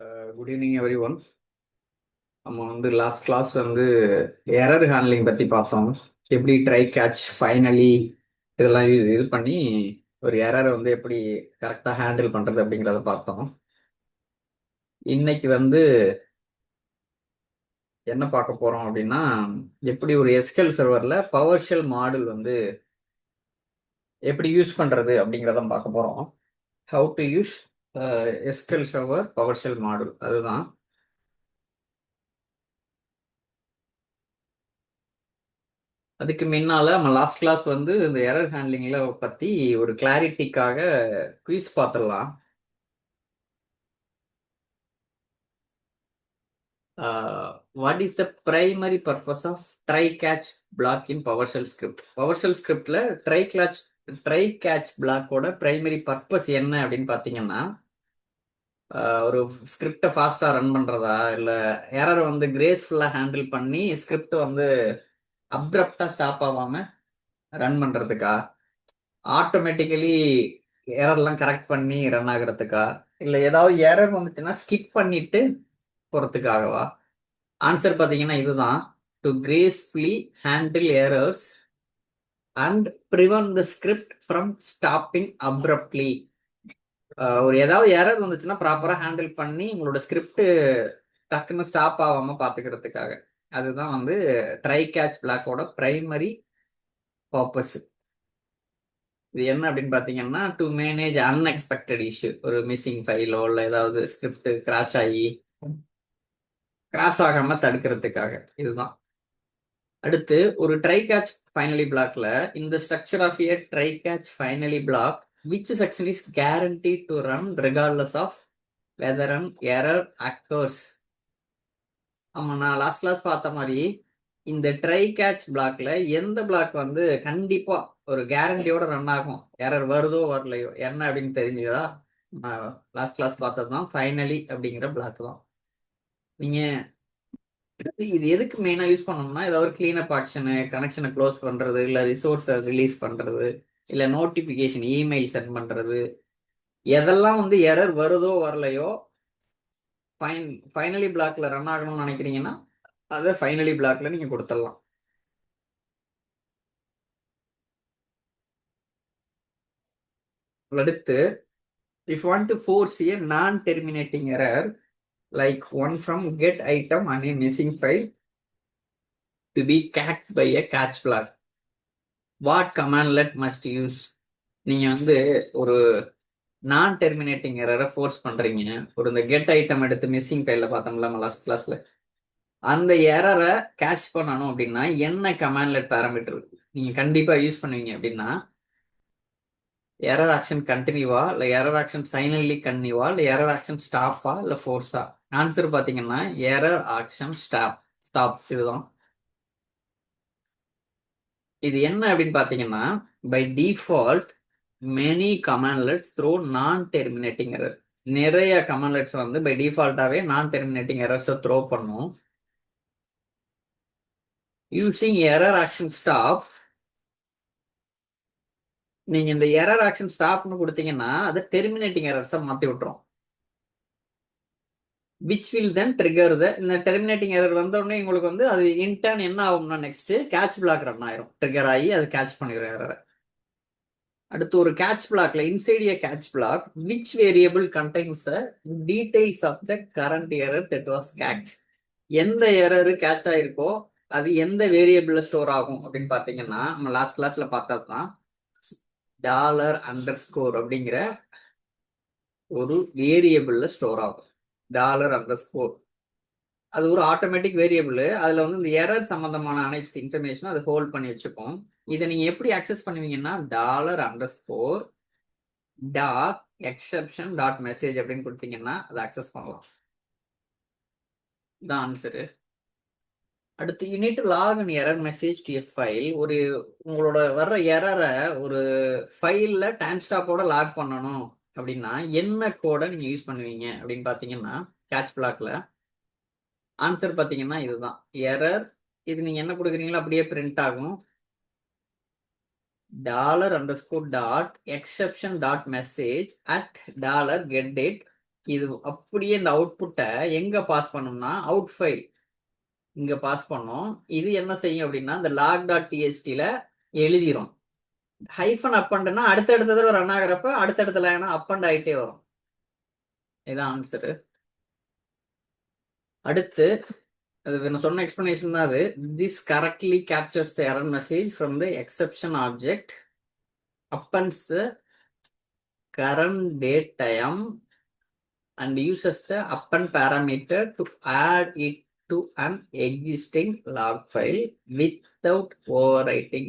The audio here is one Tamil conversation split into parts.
Good evening every one. நம்ம லாஸ்ட் கிளாஸ் எரர் ஹேண்ட்லிங் பற்றி பார்த்தோம். எப்படி ட்ரை கேட்ச் ஃபைனலி இதெல்லாம் இது பண்ணி ஒரு எரரை எப்படி கரெக்டாக ஹேண்டில் பண்ணுறது அப்படிங்கிறத பார்த்தோம். இன்னைக்கு என்ன பார்க்க போகிறோம் அப்படின்னா, எப்படி ஒரு எஸ்கெல் சர்வரில் பவர் ஷெல் மாடல் எப்படி யூஸ் பண்ணுறது அப்படிங்கிறத பார்க்க போகிறோம். How to use SQL server PowerShell model, அதுதான். அதுக்கு முன்னால நம்ம லாஸ்ட் கிளாஸ் இந்த எரர் ஹேண்ட்லிங்ல பத்தி ஒரு கிளாரிட்டிக்காக குயிஸ் பார்த்துடலாம். What is the primary purpose of try catch block in PowerShell script? PowerShell ஸ்கிரிப்ட்ல ட்ரை கேட்ச் பிளாக்கோட பிரைமரி பர்பஸ் என்ன அப்படின்னு பார்த்தீங்கன்னா, ஒரு ஸ்கிரிப்டை ஃபாஸ்டா ரன் பண்றதா, இல்ல எரர் கிரேஸ்ஃபுல்லா ஹேண்டில் பண்ணி ஸ்கிரிப்ட் அப்ரப்டா ஸ்டாப் ஆகாம ரன் பண்றதுக்கா, ஆட்டோமேட்டிக்கலி எரர்லாம் கரெக்ட் பண்ணி ரன் ஆகுறதுக்கா, இல்ல ஏதாவது எரர் வந்துச்சுன்னா ஸ்கிப் பண்ணிட்டு போறதுக்காகவா? ஆன்சர் பாத்தீங்கன்னா இதுதான். To gracefully handle errors and prevent the script from stopping abruptly. ஒரு ஏதாவது எரர் வந்துச்சுன்னா ப்ராப்பரா ஹேண்டில் பண்ணி உங்களோட ஸ்கிரிப்ட் டக்குன்னு ஸ்டாப் ஆகாம பாத்துக்கிறதுக்காக. அதுதான் ட்ரை கேட்ச் பிளாக்கோட பிரைமரி பர்பஸ். இது என்ன அப்படின்னு பாத்தீங்கன்னா, டு மேனேஜ் அன்எக்ஸ்பெக்டட் இஷ்யூ. ஒரு மிஸ்ஸிங் ஃபைலோ இல்லை ஏதாவது ஸ்கிரிப்ட் கிராஷ் ஆகாம தடுக்கிறதுக்காக. இதுதான். அடுத்து ஒரு ட்ரை கேட்ச் ஃபைனலி பிளாக்ல, இந்த structure of a try catch finally block which section is guarantee to run regardless of whether an error occurs. ஆமா, நான் லாஸ்ட் கிளாஸ் பார்த்த மாதிரி இந்த ட்ரை கேட்ச் பிளாக்ல எந்த பிளாக் கண்டிப்பா ஒரு கேரண்டியோட ரன் ஆகும், எரர் வருதோ வரலையோ என்ன அப்படின்னு தெரிஞ்சுதா? லாஸ்ட் கிளாஸ் பார்த்தது தான் ஃபைனலி அப்படிங்கிற பிளாக் தான். நீங்க இது எதுக்கு மெயினா யூஸ் பண்ணோம்னா, ஏதாவது ஒரு கிளீனப் ஆக்ஷனு, கனெக்ஷனை க்ளோஸ் பண்றது, இல்ல ரிசோர்ஸை ரிலீஸ் பண்றது, இல்ல நோட்டிபிகேஷன் இமெயில் சென்ட் பண்றது, எதெல்லாம் எரர் வருதோ வரலையோ ஃபைனலி பிளாக்ல ரன் ஆகணும்னு நினைக்கிறீங்கன்னா அதை ஃபைனலி பிளாக்ல நீங்க கொடுத்துடலாம். அடுத்து, if want to force a non-terminating error like one from get item and a missing file to be catched by a catch flag, what commandlet must use? நீங்க ஒரு நான் டெர்மினேட்டிங் எரரை ஃபோர்ஸ் பண்றீங்க. ஒரு இந்த கெட் ஐட்டம் எடுத்து மிஸ்ஸிங் ஃபைல்ல பார்த்தோம்ல லாஸ்ட் கிளாஸ்ல, அந்த எரரை கேட்ச் பண்ணணும் அப்படின்னா என்ன கமாண்ட்லெட் பேராமீட்டர் நீங்க கண்டிப்பா யூஸ் பண்ணுவீங்க அப்படின்னா, எரர் ஆக்ஷன் கண்டினியூவா, இல்ல எரர் ஆக்ஷன் சைலன்ட்லி கண்டினியூவா, இல்ல எரர் ஆக்ஷன் ஸ்டாப்பா, இல்ல ஃபோர்ஸா? ஆன்சர் பாத்தீங்கன்னா எரர் ஆக்ஷன் ஸ்டாப். இதுதான். இது என்ன அப்படின்னு பாத்தீங்கன்னா, by default many commandlets throw non terminating error. நிறைய கமாண்ட்லெட்ஸ் பை டிஃபால்ட்டாவே நான் டெர்மினேட்டிங் எரர்ஸ் த்ரோ பண்ணும். யூசிங் எரர் ஆக்ஷன் ஸ்டாப், நீங்க இந்த எரர் ஆக்ஷன் ஸ்டாப்னு கொடுத்தீங்கன்னா அது டெர்மினேட்டிங் எரர்ஸை மாத்தி விட்டுரும். விச் வில் தென் ட்ரிகர் இந்த டெர்மினேட்டிங் எரர் வந்த உடனே உங்களுக்கு அது இன்டர்ன் என்ன ஆகும்னா, நெக்ஸ்ட் கேட்ச் பிளாக் ரன் ஆயிரும், ட்ரிகர் ஆகி அது கேட்ச் பண்ணிடும் எரரை. அடுத்து ஒரு கேட்ச் பிளாக்ல, inside a catch block which variable contains the details of the current error that was catch. எந்த எரர் கேட்ச் ஆயிருக்கோ அது எந்த வேரியபிள்ல ஸ்டோர் ஆகும் அப்படின்னு பாத்தீங்கன்னா, நம்ம லாஸ்ட் கிளாஸ்ல பார்த்ததுதான். $_ அப்படிங்கிற ஒரு வேரியபிள்ல ஸ்டோர் ஆகும். $_ அது ஒரு ஆட்டோமேட்டிக் வேரியபிள். அதுல இந்த எரர் சம்பந்தமான அனைத்து இன்ஃபர்மேஷனும் அது ஹோல்ட் பண்ணி வச்சுப்போம். இதை நீங்க எப்படி அக்சஸ் பண்ணுவீங்கன்னா, $_ டாட் எக்ஸெப்ஷன் டாட் மெசேஜ் அப்படின்னு கொடுத்தீங்கன்னா அதை அக்சஸ் பண்ணலாம். இதான் ஆன்சரு. அடுத்து, you need to log an error message to a file. ஒரு உங்களோட வர்ற எரரை ஒரு ஃபைல்ல டைம் ஸ்டாப்போட லாக் பண்ணணும் அப்படின்னா என்ன கோடை நீங்க யூஸ் பண்ணுவீங்க அப்படின்னு பாத்தீங்கன்னா, கேட்ச் பிளாக்ல ஆன்சர் பாத்தீங்கன்னா இதுதான். எரர், இது நீங்க என்ன கொடுக்குறீங்களோ அப்படியே பிரிண்ட் ஆகும். $_ Dot exception dot message at $get date இது அப்படியே இந்த அவுட்புட்டை எங்க பாஸ் பண்ணோம்னா அவுட் ஃபைல் இங்க பாஸ் பண்ணோம். இது என்ன செய்யும் அப்படின்னா இந்த log.txt எழுதிரும். ஹைஃபன் அப்பண்ட்னா அடுத்தடுத்த தடவை ரன் ஆகிறப்ப அடுத்தடுத்த லைனா அப்பண்ட் ஆயிட்டே வரும். இதான் ஆன்சரு. அடுத்து அது நான் சொன்ன எக்ஸ்பிளனேஷன் தான் அது. This correctly captures the error message from the exception object, appends the current date time and uses the append parameter to add it to an existing log file without overwriting.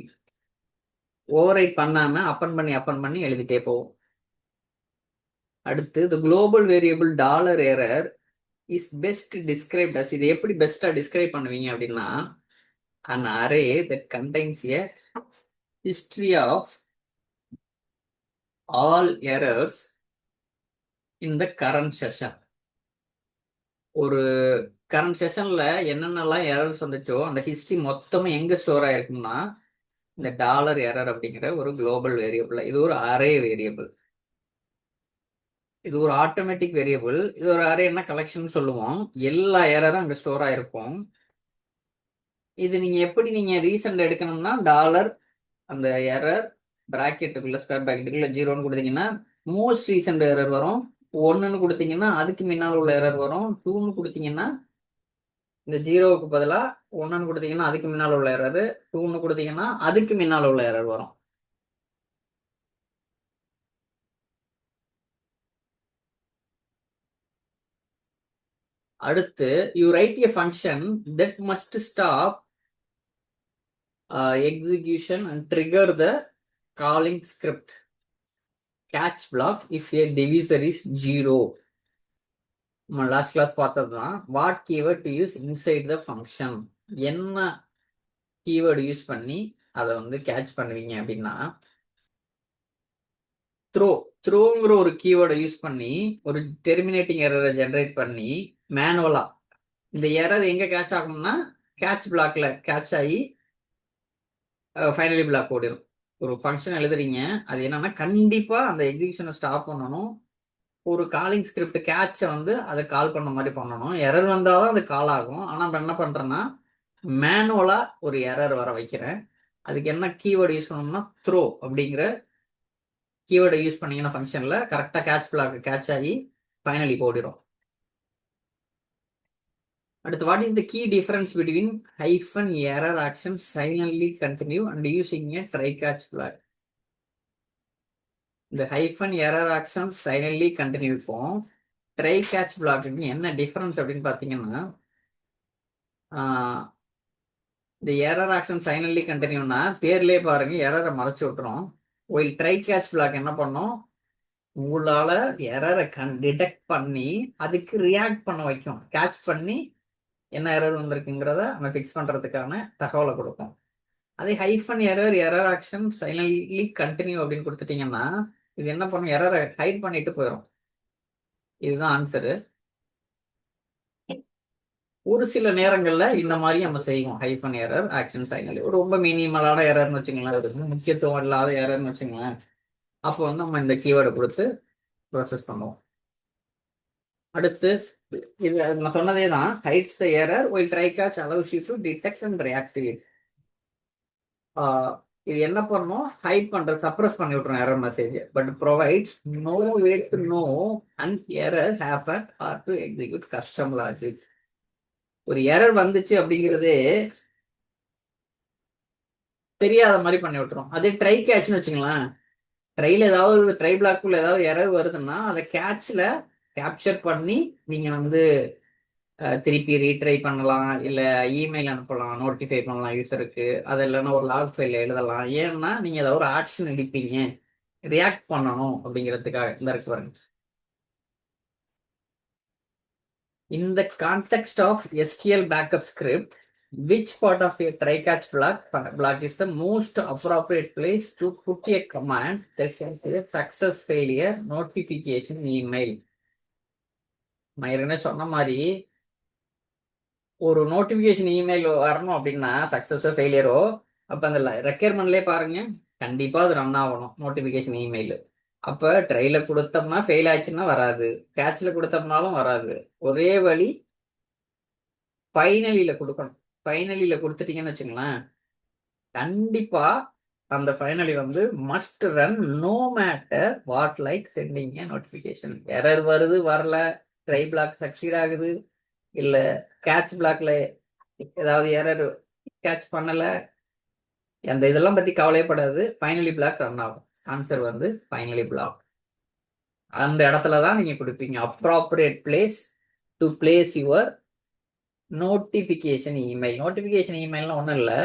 Overwrite பண்ணாம அப்பன் பண்ணி எழுதிட்டே போவோம். அடுத்து the global variable $error is best described as, இது எப்படி பெஸ்டா டிஸ்கிரைப் பண்ணுவீங்க அப்படின்னா an array that contains a history of all errors in the current session. ஒரு கரண்ட் செஷன்ல என்னென்னலாம் எரர்ஸ் வந்துச்சோ அந்த ஹிஸ்டரி மொத்தமும் எங்க ஸ்டோர் ஆயிருக்கும்னா இந்த $error அப்படிங்கிற ஒரு குளோபல் வேரியபிள். இது ஒரு அரே வேரியபிள், இது ஒரு ஆட்டோமேட்டிக் வேரியபிள். இது ஒரு அரேன்னா கலெக்ஷன் சொல்லுவோம். எல்லா எரரும் அங்க ஸ்டோர் ஆயிருக்கும். இது நீங்க எப்படி நீங்க ரீசன்ட் எடுக்கணும்னா டாலர் அந்த எரர் பிராக்கெட்டுக்குள்ள ஸ்கொயர் பிராக்கெட்டுக்குள்ள 0ன்னு கொடுத்தீங்கன்னா மோஸ்ட் ரீசன்ட் எரர் வரும். 1ன்னு கொடுத்தீங்கன்னா அதுக்கு முன்னால் உள்ள எரர் வரும். 2ன்னு கொடுத்தீங்கன்னா இந்த 0வுக்கு பதிலா 1ன்னு கொடுத்தீங்கன்னா அதுக்கு முன்னால் உள்ள எரர், 2ன்னு கொடுத்தீங்கன்னா அதுக்கு முன்னால் உள்ள எரர் வரும். அடுத்து you right a function that must stop execution and trigger the calling script catch block if a divisor is 0. நம்ம லாஸ்ட் கிளாஸ் பார்த்தது தான். What keyword to use inside the function, என்ன கீவேர்டு யூஸ் பண்ணி அதை வந்து கேட்ச் பண்ணுவீங்க அப்படின்னா த்ரோங்கிற ஒரு கீவேர்டை யூஸ் பண்ணி ஒரு டெர்மினேட்டிங் எரரை ஜென்ரேட் பண்ணி மேனுவலா இந்த எரர் எங்க கேட்ச் ஆகும்னா கேட்ச் பிளாக்ல கேட்ச் ஆகி ஃபைனலி பிளாக் ஓடிடும். ஒரு ஃபங்க்ஷன் எழுதுறீங்க, அது என்னன்னா கண்டிப்பா அந்த எக்ஸிகியூஷனை ஸ்டாப் பண்ணணும். ஒரு காலிங் ஸ்கிரிப்ட் கேட்சை வந்து அதை கால் பண்ண மாதிரி பண்ணணும். எரர் வந்தாதான் அது கால் ஆகும். ஆனா நான் என்ன பண்றேன்னா மேனுவலா ஒரு எரர் வர வைக்கிறேன். அதுக்கு என்ன கீவேர்டு யூஸ் பண்ணணும்னா த்ரோ அப்படிங்கிற கீவேர்டை யூஸ் பண்ணீங்கன்னா ஃபங்க்ஷன்ல கரெக்டா கேட்ச் பிளாக் கேட்ச் ஆகி ஃபைனலி ஓடிடும். அடுத்து what is the key difference between hyphen error action silently continue and using a try catch block? இந்த ஹைஃபன் எரர் ஆக்ஷன் சைலன்ட்லி கண்டினியூக்கும் ட்ரை கேட்ச் பிளாக்கு என்ன டிஃபரன்ஸ் அப்படின்னு பார்த்தீங்கன்னா இந்த எரர் ஆக்ஷன் சைலன்ட்லி கண்டினியூனா பேர்லேயே பாருங்க எரரை மறைச்சு விட்டுரும். ஒயில் ட்ரை கேட்ச் பிளாக் என்ன பண்ணும், உங்களால எரரை டிடெக்ட் பண்ணி அதுக்கு ரியாக்ட் பண்ண வைக்கும். கேட்ச் பண்ணி என்ன எரர் வந்திருக்குங்கிறத நம்ம ஃபிக்ஸ் பண்றதுக்கான தகவலை கொடுக்கும். அதே hyphen error action silently continue அப்படின்னு கொடுத்துட்டீங்கன்னா இது என்ன பண்ணும், எரரை ஹைட் பண்ணிட்டு போயிடும். இதுதான் ஆன்சரு. ஒரு சில நேரங்கள்ல இந்த மாதிரி நம்ம செய்வோம். ஹைஃபன் எரர் ஆக்ஷன் சைலன்ட்லி ஒரு ரொம்ப மினிமலான எரர்னு வச்சுங்களேன், முக்கியத்துவம் இல்லாத எரர்னு வச்சுங்களேன், அப்போ வந்து நம்ம இந்த கீவேர்டை கொடுத்து ப்ராசஸ் பண்ணுவோம். அடுத்து இது நான் சொன்னதே தான், hides the error while try catch allows you to detect and react it. இது என்ன பண்ணும், ஹைட் பண்றது சப்ரஸ் பண்ணி விட்டுரும் error message. But provides no way to know and errors happen or to execute custom logic. ஒரு எரர் வந்துச்சு அப்படிங்கிறதே தெரியாத மாதிரி பண்ணி விட்டுரும். அதே ட்ரை கேட்ச்னு வச்சுங்களேன், ட்ரைல ஏதாவது ட்ரை பிளாக்குள்ள ஏதாவது எரர் வருதுன்னா அதை கேட்ச்ல கேப்சர் பண்ணி நீங்க வந்து திருப்பி ரீட்ரை பண்ணலாம், இல்ல இமெயில் அனுப்பலாம், நோட்டிஃபை பண்ணலாம் யூசருக்கு. அது இல்லைன்னா ஒரு லாக் ஃபைல்ல எழுதலாம். ஏன்னா நீங்க ஏதாவது ஒரு ஆக்ஷன் எடுப்பீங்க, ரியாக்ட் பண்ணணும் அப்படிங்கிறதுக்காக இந்த இருக்கு பாருங்க. In the context of SQL backup script, which part of a try catch block is the most appropriate place to put a command that sends a success failure notification email? நான் ஏற்கனவே சொன்ன மாதிரி ஒரு நோட்டிபிகேஷன் இமெயில் வரணும் அப்படின்னா சக்சஸோ ஃபெயிலியரோ, அப்ப அந்த ரெக்யர்மெண்ட்லேயே பாருங்க கண்டிப்பா அது ரன் ஆகணும் நோட்டிபிகேஷன் இமெயில். அப்ப ட்ரைல கொடுத்தோம்னா ஃபெயில் ஆச்சுன்னா வராது, கேட்ச்ல கொடுத்தோம்னாலும் வராது. ஒரே வழி ஃபைனலில கொடுக்கணும். ஃபைனலில கொடுத்துட்டீங்கன்னு வச்சுங்களேன், கண்டிப்பா அந்த ஃபைனலி வந்து must run no matter what, like sending a notification. Error வருது வரல, ட்ரை பிளாக் சக்சீட் ஆகுது, இல்ல கேட்ச் பிளாக்ல ஏதாவது எரர் கேட்ச் பண்ணல, அந்த இதெல்லாம் பத்தி கவலைப்படாது. ஃபைனலி பிளாக் ரன் ஆகும். ஆன்சர் வந்து ஃபைனலி பிளாக். அந்த இடத்துல தான் நீங்க கொடுப்பீங்க appropriate place to place your notification email. Notification இமெயில்னா ஒன்றும் இல்லை,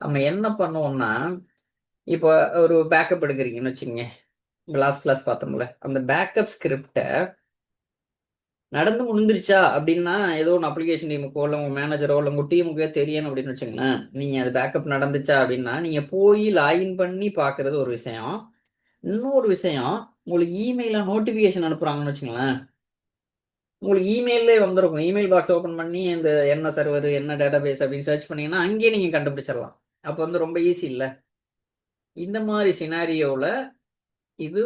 நம்ம என்ன பண்ணுவோம்னா, இப்போ ஒரு பேக்கப் எடுக்கிறீங்கன்னு வச்சுங்க, லாஸ்ட் கிளாஸ் பார்த்தோம்ல, அந்த பேக்கப் ஸ்கிரிப்டை நடந்து முடிஞ்சிருச்சா அப்படின்னா, ஏதோ ஒன்று அப்ளிகேஷன் டீமுக்கோ இல்லை உங்க மேனேஜரோ இல்லை உங்க டீமுக்கோ தெரியணும் அப்படின்னு வச்சுங்களேன். நீங்க அது பேக்கப் நடந்துச்சா அப்படின்னா நீங்க போய் லாகின் பண்ணி பார்க்கறது ஒரு விஷயம். இன்னொரு விஷயம், உங்களுக்கு இமெயில நோட்டிபிகேஷன் அனுப்புறாங்கன்னு வச்சுங்களேன், உங்களுக்கு இமெயிலே வந்துருக்கும். இமெயில் பாக்ஸ் ஓபன் பண்ணி இந்த என்ன சர்வர் என்ன டேட்டாபேஸ் அப்படின்னு சர்ச் பண்ணீங்கன்னா அங்கேயே நீங்க கண்டுபிடிச்சிடலாம். அப்போ வந்து ரொம்ப ஈஸி இல்ல. இந்த மாதிரி சினாரியோல இது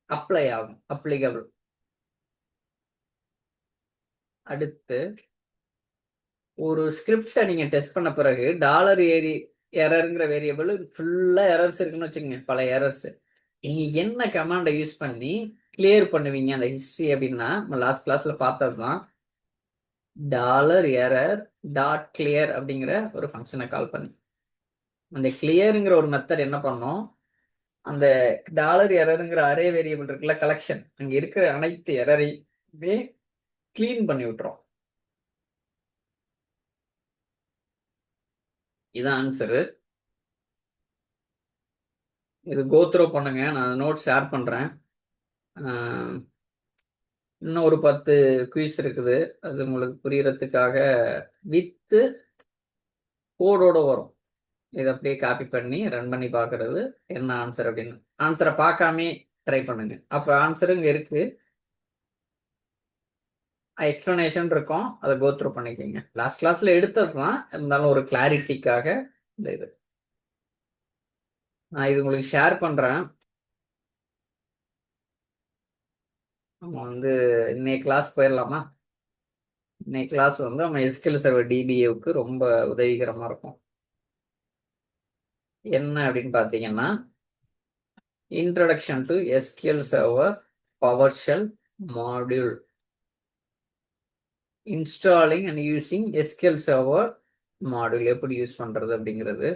அப்ளை ஆகும், அப்ளிகபிள். அடுத்து, ஒரு ஸ்கிரிப்டை நீங்க டெஸ்ட் பண்ண பிறகு டாலர் எரர்ங்கிற வேரியபிள் ஃபுல்லா எரர்ஸ் இருக்குன்னு வச்சுக்கோங்க, பல எரர்ஸ். நீங்க என்ன கமாண்டை யூஸ் பண்ணி கிளியர் பண்ணுவீங்க அந்த ஹிஸ்டரி அப்படின்னா, நம்ம லாஸ்ட் கிளாஸ்ல பார்த்ததுதான். டாலர் எரர் டாட் கிளியர் அப்படிங்கிற ஒரு ஃபங்க்ஷனை கால் பண்ணி, அந்த கிளியருங்கிற ஒரு மெத்தட் என்ன பண்ணோம், அந்த டாலர் எரருங்கிற அரே வேரியபிள் இருக்குல்ல, கலெக்ஷன், அங்க இருக்கிற அனைத்து எரரையுமே கிளீன் பண்ணி விட்டுரும். இதான் ஆன்சரு. இது கோத்ரோ பண்ணுங்க, நான் நோட் ஷேர் பண்றேன். இன்னும் ஒரு 10 குயிஸ் இருக்குது, அது உங்களுக்கு புரியறதுக்காக வித்து கோடோட வரும். இதை அப்படியே காப்பி பண்ணி ரன் பண்ணி பார்க்கறது என்ன ஆன்சர் அப்படின்னு. ஆன்சரை பார்க்காமே ட்ரை பண்ணுங்க, அப்போ ஆன்சர் இங்கே இருக்கு, எக்ஸ்பிளனேஷன் இருக்கும், அதை கோத்ரூ பண்ணிக்கோங்க. லாஸ்ட் கிளாஸ்ல எடுத்தது தான், இருந்தாலும் ஒரு கிளாரிட்டிக்காக இந்த இது நான் இது உங்களுக்கு ஷேர் பண்றேன். நம்ம வந்து இன்னைக்கு கிளாஸ் போயிடலாமா? இன்னைக்கு கிளாஸ் வந்து நம்ம எஸ்கியூஎல் சர்வர் டிபிஏவுக்கு ரொம்ப உதவிகரமா இருக்கும். என்ன அப்படின்னு பார்த்தீங்கன்னா, introduction to SQL server PowerShell module, installing and using SQL server module எப்படி யூஸ் பண்றது அப்படிங்கிறது.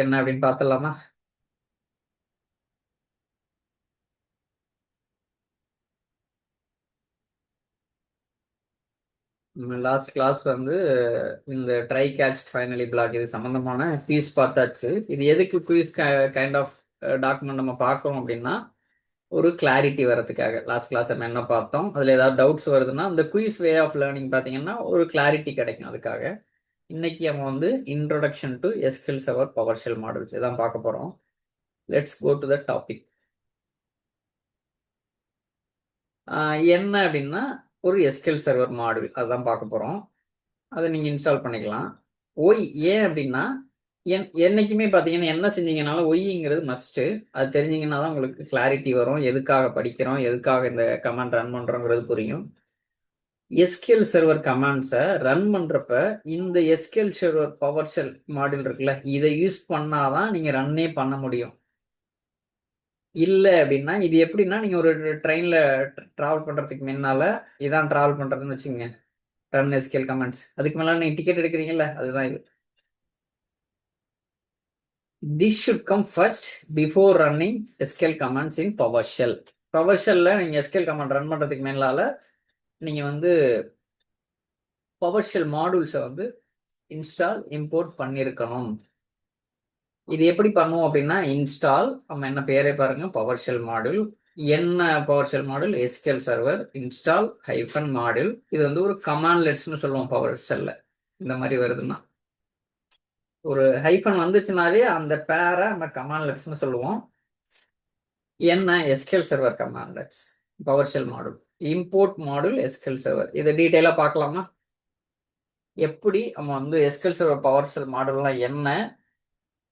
என்ன அப்படின்னு பார்த்தலாமா? லாஸ்ட் கிளாஸ் வந்து இந்த ட்ரை கேட்ச் ஃபைனலி பிளாக் இது சம்பந்தமான குயிஸ் பார்த்தாச்சு. இது எதுக்கு குயிஸ் கைண்ட் ஆஃப் டாக்குமெண்ட் நம்ம பார்க்கணும் அப்படின்னா, ஒரு கிளாரிட்டி வரதுக்காக. லாஸ்ட் கிளாஸ் நம்ம என்ன பார்த்தோம், அதில் ஏதாவது டவுட்ஸ் வருதுன்னா அந்த குயிஸ் வே ஆஃப் லேர்னிங் பார்த்தீங்கன்னா ஒரு கிளாரிட்டி கிடைக்கும். அதுக்காக இன்னைக்கு நம்ம வந்து introduction to SQL server PowerShell models இதான் பார்க்க போகிறோம். Let's go to the topic. என்ன அப்படின்னா, ஒரு எஸ்கியூஎல் சர்வர் மாடல் அதுதான் பார்க்க போகிறோம். அதை நீங்கள் இன்ஸ்டால் பண்ணிக்கலாம். ஒய் ஏன் அப்படின்னா, என்னைக்குமே பார்த்தீங்கன்னா என்ன செஞ்சீங்கனாலும் ஒய்ங்கிறது மஸ்ட்டு. அது தெரிஞ்சிங்கன்னா தான் உங்களுக்கு கிளாரிட்டி வரும், எதுக்காக படிக்கிறோம், எதுக்காக இந்த கமாண்ட் ரன் பண்ணுறோங்கிறது புரியும். எஸ்கியூஎல் சர்வர் கமாண்ட்ஸை ரன் பண்ணுறப்ப இந்த SQL server power shell module இருக்குல்ல, இதை யூஸ் பண்ணாதான் நீங்கள் ரன்னே பண்ண முடியும். இல்லை அப்படின்னா, இது எப்படின்னா, நீங்கள் ஒரு ட்ரெயினில் ட்ராவல் பண்ணுறதுக்கு முன்னால் இதான் ட்ராவல் பண்ணுறதுன்னு வச்சுங்க, ரன் எஸ்கியூஎல் கமாண்ட்ஸ். அதுக்கு மேலே நீங்கள் டிக்கெட் எடுக்கிறீங்கல்ல, அதுதான் இது. This should come first before running SQL commands in PowerShell. PowerShellல நீங்க SQL கமாண்ட் ரன் பண்றதுக்கு மேலால நீங்க வந்து PowerShell மாடியூல்ஸை வந்து இன்ஸ்டால் இம்போர்ட் பண்ணியிருக்கணும். இது எப்படி பண்ணுவோம் அப்படின்னா, இன்ஸ்டால், நம்ம என்ன பேரே பாருங்க, PowerShell மாடியூல். என்ன PowerShell module? SQL server install hyphen module. இது வந்து ஒரு கமாண்ட் லெட்ஸ்னு சொல்லுவோம் PowerShellல. இந்த மாதிரி வருதுன்னா ஒரு ஹைஃபன் வந்துச்சுனாலே அந்த பேரை நம்ம கமாண்ட் லெட்ஸ்னு சொல்லுவோம். என்ன? SQL server command let's. Power shell model. Import model SQL server. இதை டீட்டெயிலாக பார்க்கலாமா? எப்படி நம்ம வந்து எஸ்கியூஎல் சர்வர் பவர் ஷெல் மாடல்லாம் என்ன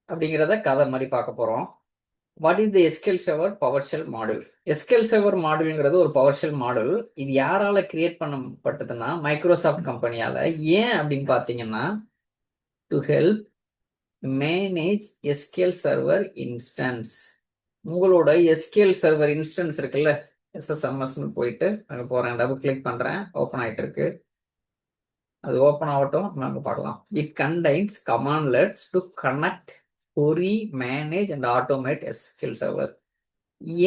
அப்படிங்கிறத கதை மாதிரி பார்க்க போகிறோம். What is the SQL server PowerShell model? SQL server மாடல்ங்கிறது ஒரு பவர் ஷெல் மாடல். இது யாரால கிரியேட் பண்ணப்பட்டதுன்னா மைக்ரோசாஃப்ட் கம்பெனியால. ஏன் அப்படின்னு பார்த்தீங்கன்னா, to help manage SQL server instance. உங்களோட எஸ்கியூஎல் சர்வர் இன்ஸ்டன்ஸ் இருக்குல்ல, எஸ்எஸ்எம்எஸ்னு போயிட்டு அங்கே போகிறேன், டபுள் கிளிக் பண்ணுறேன், ஓப்பன் ஆகிட்டு இருக்கு. அது ஓப்பன் ஆகட்டும், நாங்கள் பார்க்கலாம். It contains commandlets to connect, query, manage and automate SQL server.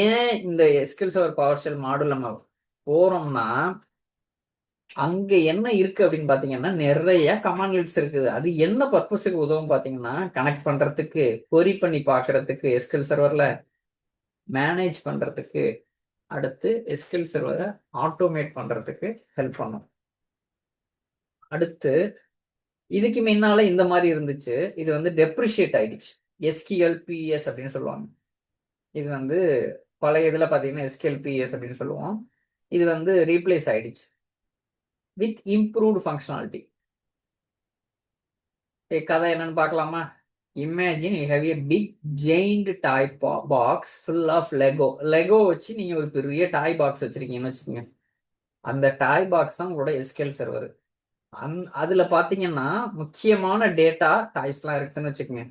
ஏன் இந்த SQL server PowerShell model நம்ம போறோம்னா, அங்க என்ன இருக்கு அப்படின்னு பாத்தீங்கன்னா, நிறைய கமாண்ட்லெட்ஸ் இருக்குது. அது என்ன பர்பஸுக்கு உதவும் பாத்தீங்கன்னா, கனெக்ட் பண்றதுக்கு, query பண்ணி பாக்குறதுக்கு எஸ்கியூஎல் சர்வர்ல, மேனேஜ் பண்றதுக்கு, அடுத்து எஸ்கியூஎல் சர்வரை ஆட்டோமேட் பண்றதுக்கு ஹெல்ப் பண்ணும். அடுத்து இதுக்கு முன்னால இந்த மாதிரி இருந்துச்சு, இது வந்து டெப்ரிஷியேட் ஆயிடுச்சு. எஸ்கியூஎல்பிஎஸ் அப்படின்னு சொல்லுவாங்க. இது வந்து பழைய இதில் பார்த்தீங்கன்னா எஸ்கியூஎல்பிஎஸ் அப்படின்னு சொல்லுவோம். இது வந்து ரீப்ளேஸ் ஆயிடுச்சு வித் இம்ப்ரூவ்டு ஃபங்க்ஷனாலிட்டி. கதை என்னன்னு பார்க்கலாமா? Imagine you have a big giant toy box full of Lego வச்சு நீங்கள் ஒரு பெரிய டாய் பாக்ஸ் வச்சிருக்கீங்கன்னு வச்சுக்கோங்க. அந்த டாய் பாக்ஸ் தான் உங்களோட எஸ்கியூஎல் சர்வர். அதுல பாத்தீங்கன்னா முக்கியமான டேட்டா டாய்ஸ்லாம் இருக்குன்னு வச்சுக்கோங்க.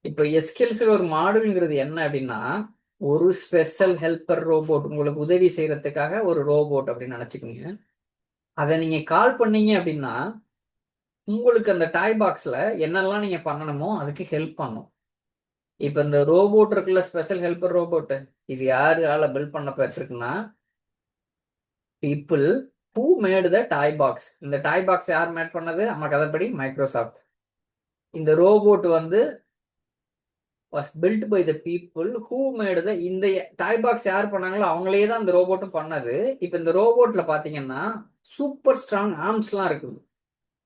இப்போ எஸ்கியூஎல் சர்வர் மாடல்ங்கிறது என்ன அப்படின்னா, ஒரு ஸ்பெஷல் ஹெல்பர் ரோபோட், உங்களுக்கு உதவி செய்யறதுக்காக ஒரு ரோபோட் அப்படின்னு நினைச்சுக்கோங்க. அதை நீங்க கால் பண்ணீங்க அப்படின்னா, உங்களுக்கு அந்த டாய் பாக்ஸ்ல என்னெல்லாம் நீங்க பண்ணணுமோ அதுக்கு ஹெல்ப் பண்ணும். இப்ப இந்த ரோபோட் இருக்குல்ல, ஸ்பெஷல் ஹெல்பர் ரோபோட், இது யாரால பில்ட் பண்ண பெற்றிருக்குன்னா, people who made the toy box. இந்த டாய் பாக்ஸ் யார் மேட் பண்ணது? நம்ம கதைப்படி மைக்ரோசாஃப்ட். இந்த ரோபோட் வந்து was built by the people who made the. இந்த டாய் பாக்ஸ் யார் பண்ணாங்களோ அவங்களே தான் இந்த ரோபோட்டும் பண்ணது. இப்போ இந்த ரோபோட்ல பாத்தீங்கன்னா சூப்பர் ஸ்ட்ராங் ஆர்ம்ஸ்லாம் இருக்குது.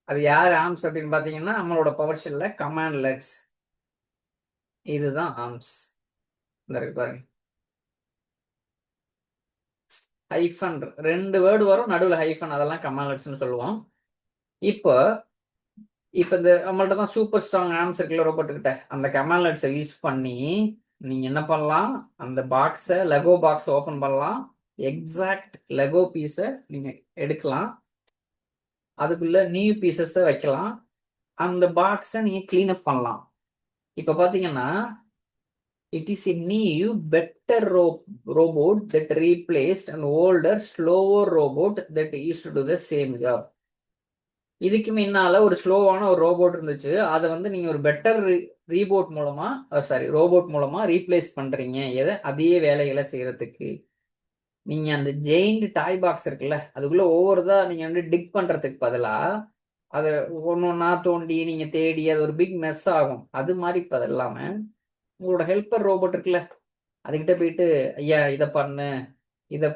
அது யார் ஆர்ம்ஸ் அப்படின்னு பாத்தீங்கன்னா, நம்மளோட பவர் ஷெல்ல கமாண்ட்லெட்ஸ், இதுதான் ஆர்ம்ஸ். இந்த இருக்கு பாருங்க, ஹைஃபன் 2 வேர்டு வரும், நடுவில் ஹைஃபன், அதெல்லாம் கமாண்ட்லெட்ஸ்னு சொல்லுவோம். இப்போ இந்த நம்மள்ட்ட தான் சூப்பர் ஸ்ட்ராங் ஆர்ம்ஸ் இருக்குல்ல ரோபோட்டுக்கிட்ட, அந்த கமாண்ட்லெட்ஸை யூஸ் பண்ணி நீங்க என்ன பண்ணலாம், அந்த பாக்ஸை, லெகோ பாக்ஸ் ஓபன் பண்ணலாம். எக்ஸாக்ட் லெகோ பீஸை நீங்க எடுக்கலாம், அதுக்குள்ள நியூ பீசஸை வைக்கலாம், அந்த பாக்ஸை நீங்க கிளீன் அப் பண்ணலாம். இப்ப பாத்தீங்கன்னா, it is a new better robot that replaced an older slower robot that used to do the same job. இதுக்கு முன்னால ஒரு ஸ்லோவான ஒரு ரோபோட் இருந்துச்சு, அதை வந்து நீங்க ஒரு பெட்டர் ரோபோட் மூலமா ரீப்ளேஸ் பண்றீங்க. எதை? அதே வேலைகளை செய்யறதுக்கு. நீங்க அந்த ஜெயின்ட் டாய் பாக்ஸ் இருக்குல்ல, அதுக்குள்ள ஒவ்வொருதா நீங்க வந்து டிக் பண்றதுக்கு பதிலா அதை ஒன்னொன்னா தோண்டி நீங்க தேடி அது ஒரு பிக் மெஸ் ஆகும். அது மாதிரி இப்ப அது இல்லாம உங்களோட ஹெல்ப்பர் ரோபோட் இருக்குல்ல, அதுகிட்ட போயிட்டு ஐயா இதை பண்ணு, இதை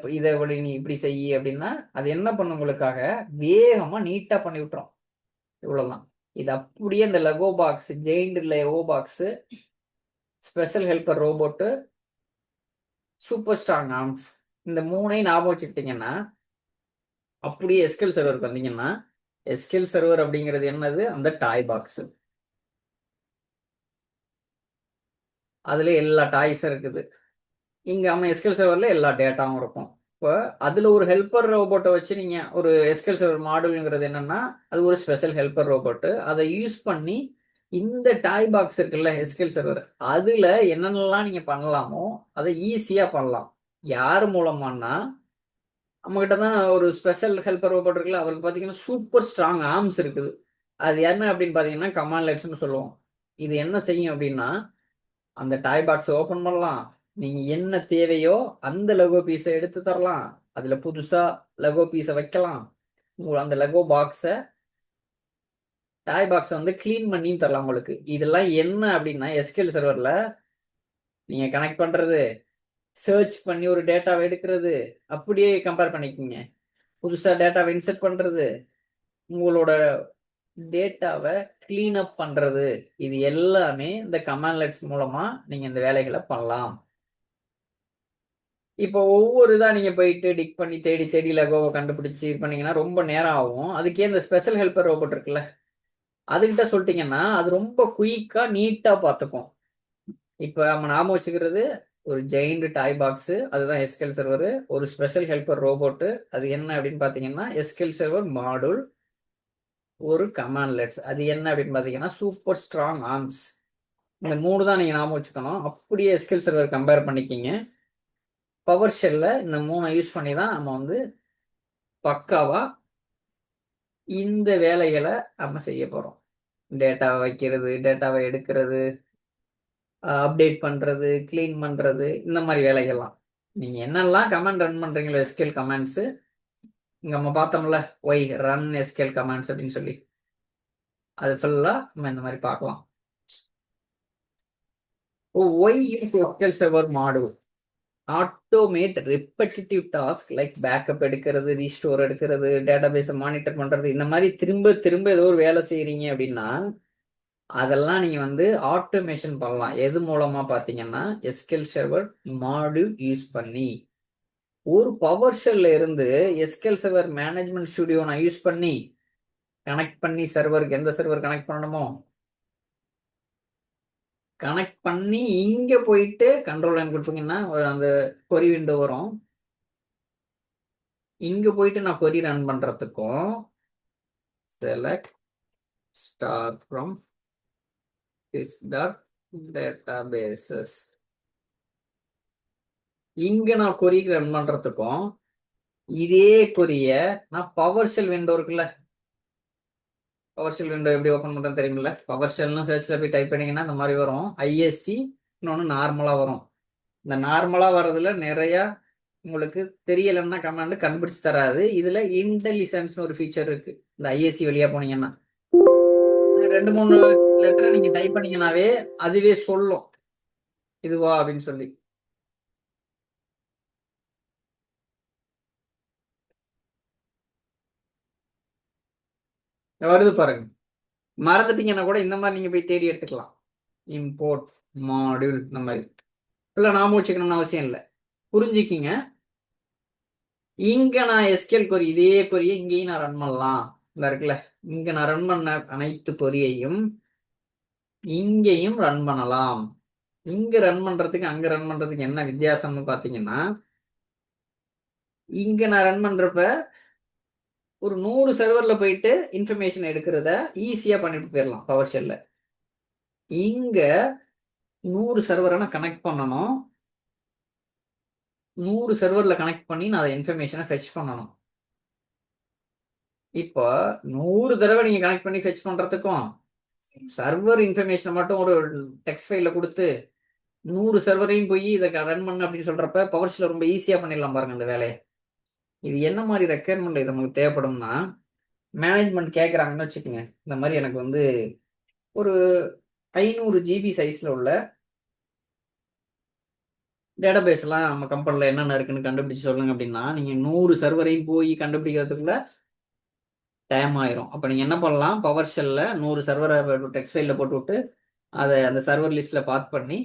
நீ இப்படி செய்யி அப்படின்னா அது என்ன பண்ணும், உங்களுக்காக வேகமா நீட்டா பண்ணி விட்டுரும். இவ்வளவுதான். இது அப்படியே இந்த Lego box, giant Lego box, special helper robot, super strong arms, இந்த மூணையும் ஞாபகம் வச்சுக்கிட்டீங்கன்னா, அப்படியே எஸ்கியூஎல் சர்வருக்கு வந்தீங்கன்னா, எஸ்கியூஎல் சர்வர் அப்படிங்கிறது என்னது? அந்த டாய் பாக்ஸ். அதுல எல்லா டாய்ஸும் இருக்குது. இங்க நம்ம எஸ்கியூஎல் சர்வர்ல எல்லா டேட்டாவும் இருக்கும். இப்போ அதுல ஒரு ஹெல்ப்பர் ரோபோட்டை வச்சு நீங்க ஒரு எஸ்கியூஎல் சர்வர் மாடல்ங்கிறது என்னன்னா, அது ஒரு ஸ்பெஷல் ஹெல்ப்பர் ரோபோட்டு. அதை யூஸ் பண்ணி இந்த டாய் பாக்ஸ் இருக்குல்ல எஸ்கியூஎல் சர்வர், அதுல என்னென்னலாம் நீங்க பண்ணலாமோ அதை ஈஸியா பண்ணலாம். யார் மூலமானா, நம்ம கிட்ட தான் ஒரு ஸ்பெஷல் ஹெல்ப்பர் ரோபோட் இருக்குல்ல, அவருக்கு பாத்தீங்கன்னா சூப்பர் ஸ்ட்ராங் ஆர்ம்ஸ் இருக்குது. அது என்ன அப்படின்னு பாத்தீங்கன்னா கமாண்ட்லெட்ஸ்னு சொல்லுவோம். இது என்ன செய்யும் அப்படின்னா, அந்த டாய் பாக்ஸை ஓபன் பண்ணலாம், நீங்க என்ன தேவையோ அந்த லெகோ பீஸை எடுத்து தரலாம், அதுல புதுசா லெகோ பீஸை வைக்கலாம், அந்த லெகோ பாக்ஸை, டாய் பாக்ஸை வந்து கிளீன் பண்ணி தரலாம் உங்களுக்கு. இதெல்லாம் என்ன அப்படின்னா, எஸ்கியூஎல் சர்வர்ல நீங்க கனெக்ட் பண்றது, சர்ச் பண்ணி ஒரு டேட்டாவை எடுக்கிறது, அப்படியே கம்பேர் பண்ணிக்கோங்க, புதுசா டேட்டாவை இன்சர்ட் பண்றது, உங்களோட டேட்டாவை கிளீன் அப் பண்றது, இது எல்லாமே இந்த கமாண்ட்லெட்ஸ் மூலமா நீங்க இந்த வேலைகளை பண்ணலாம். இப்போ ஒவ்வொரு இதா நீங்க போயிட்டு டிக் பண்ணி தேடி தேடி லெகோவை கண்டுபிடிச்சு இது பண்ணீங்கன்னா ரொம்ப நேரம் ஆகும். அதுக்கே இந்த ஸ்பெஷல் ஹெல்ப்பர் ரோபோட் இருக்குல்ல, அதுகிட்ட சொல்லிட்டீங்கன்னா அது ரொம்ப குயிக்கா நீட்டா பார்த்துக்கும். இப்போ நம்ம நாம வச்சுக்கிறது ஒரு ஜெயிண்ட் டாய் பாக்ஸ், அதுதான் எஸ்கேல் சர்வர். ஒரு ஸ்பெஷல் ஹெல்ப்பர் ரோபோட், அது என்ன அப்படின்னு பாத்தீங்கன்னா எஸ்கேல் சர்வர் மாடுல். ஒரு கமாண்ட்லெட்ஸ், அது என்ன அப்படின்னு பாத்தீங்கன்னா சூப்பர் ஸ்ட்ராங் ஆர்ம்ஸ். இந்த 3 தான் நீங்க நாம வச்சுக்கணும். அப்படியே எஸ்கேல் சர்வர் கம்பேர் பண்ணிக்கிங்க. பவர் ஷெல்ல இந்த 3 யூஸ் பண்ணி தான் நம்ம வந்து பக்காவா இந்த வேலைகளை நம்ம செய்ய போறோம். டேட்டாவை வைக்கிறது, டேட்டாவை எடுக்கிறது, அப்டேட் பண்றது, கிளீன் பண்றது, இந்த மாதிரி வேலைகள்லாம் நீங்க என்னெல்லாம் கமாண்ட் ரன் பண்றீங்களோ எஸ்கேல் கமாண்ட்ஸ், இங்க நம்ம பார்த்தோம்ல ஒய் ரன் எஸ்கேல் கமாண்ட்ஸ் அப்படின்னு சொல்லி, அது ஃபுல்லா நம்ம இந்த மாதிரி பார்க்கலாம். Why SQL server module automate repetitive task like backup எடுக்கிறது, ரீஸ்டோர் எடுக்கிறது, டேட்டாபேஸை மானிட்டர் பண்றது, இந்த மாதிரி திரும்ப திரும்ப ஏதோ ஒரு வேலை செய்யறீங்க அப்படின்னா அதெல்லாம் நீங்க வந்து ஆட்டோமேஷன் பண்ணலாம். எது மூலமா பாத்தீங்கன்னா எஸ்கேல் சர்வர் மாடியூல் யூஸ் பண்ணி. ஒரு பவர் ஷெல்ல இருந்து எஸ்கேல் சர்வர் மேனேஜ்மெண்ட் ஸ்டுடியோ நான் யூஸ் பண்ணி கனெக்ட் பண்ணி சர்வருக்கு எந்த சர்வர் கனெக்ட் பண்ணணுமோ கனெக்ட் பண்ணி இங்க போயிட்டு கண்ட்ரோல் லைன் கொடுத்தீங்கன்னா ஒரு அந்த கொரி விண்டோ வரும். இங்க போயிட்டு நான் கொரி ரன் பண்றதுக்கும் select star from this dot databases, இங்க நான் கொரி ரன் பண்றதுக்கும் இதே கொரிய நான் பவர் ஷெல் விண்டோ இருக்குல்ல, பவர் ஷெல் விண்டோ எப்படி ஓப்பன் பண்றது தெரியுமில்ல, பவர் ஷெல்னு சர்ச்ல போய் டைப் பண்ணீங்கன்னா இந்த மாதிரி வரும். ஐஎஸ்சி இன்னொன்று நார்மலா வரும். இந்த நார்மலா வர்றதுல நிறைய உங்களுக்கு தெரியலன்னா கமாண்ட் கண்டுபிடிச்சு தராது. இதுல இன்டெலிஜென்ஸ் ஒரு ஃபீச்சர் இருக்கு. இந்த ஐஎஸ்சி வழியா போனீங்கன்னா 2 3 லெட்டர் நீங்க டைப் பண்ணீங்கன்னாவே அதுவே சொல்லும் இதுவா அப்படின்னு சொல்லி. வருது பாருங்க. மறந்துட்டீங்கன்னா கூட இந்த மாதிரி நீங்க போய் தேடி எடுத்துக்கலாம். இம்போர்ட் மாடியூல் இந்த மாதிரி இல்லை நாம வச்சுக்கணும்னு அவசியம் இல்லை. புரிஞ்சுக்கிங்க. இங்க நான் எஸ்கேல் கொரி இதே கொரியை இங்கேயும் நான் ரன் பண்ணலாம். இந்த இருக்குல்ல, இங்க நான் ரன் பண்ண அனைத்து கொரியையும் இங்கேயும் ரன் பண்ணலாம். இங்க ரன் பண்றதுக்கு அங்க ரன் பண்றதுக்கு என்ன வித்தியாசம்னு பாத்தீங்கன்னா, இங்க நான் ரன் பண்றப்ப ஒரு 100 சர்வர்ல போயிட்டு இன்ஃபர்மேஷன் எடுக்கிறத ஈஸியா பண்ணிட்டு போயிடலாம் பவர் ஷெல்ல. இங்க 100 சர்வரை நான் கனெக்ட் பண்ணணும். 100 சர்வர்ல கனெக்ட் பண்ணி நான் அதை இன்ஃபர்மேஷனை ஃபெச் பண்ணணும். இப்போ 100 தடவை நீங்க கனெக்ட் பண்ணி ஃபெச் பண்றதுக்கும் சர்வர் இன்ஃபர்மேஷனை மட்டும் ஒரு டெக்ஸ்ட் ஃபைல கொடுத்து 100 சர்வரையும் போய் இதை ரன் பண்ணு அப்படின்னு சொல்றப்ப பவர் ஷெல்ல ரொம்ப ஈஸியா பண்ணிடலாம் பாருங்க இந்த வேலையை. இது என்ன மாதிரி ரெக்குயர்மெண்ட் இது நமக்கு தேவைப்படும்னா, மேனேஜ்மெண்ட் கேட்குறாங்கன்னு வச்சுக்கோங்க, இந்த மாதிரி எனக்கு வந்து ஒரு 500 ஜிபி சைஸ்ல உள்ள டேட்டாபேஸ் எல்லாம் நம்ம கம்பெனில என்னென்ன இருக்குன்னு கண்டுபிடிச்சு சொல்லுங்க அப்படின்னா, நீங்க 100 சர்வரையும் போய் கண்டுபிடிக்கிறதுக்குள்ள டைம் ஆயிரும். அப்ப நீங்க என்ன பண்ணலாம், பவர் ஷெல்ல 100 சர்வரை டெக்ஸ்ட் ஃபைல்ல போட்டு விட்டு அதை அந்த சர்வர் லிஸ்ட்ல பாத் பண்ணி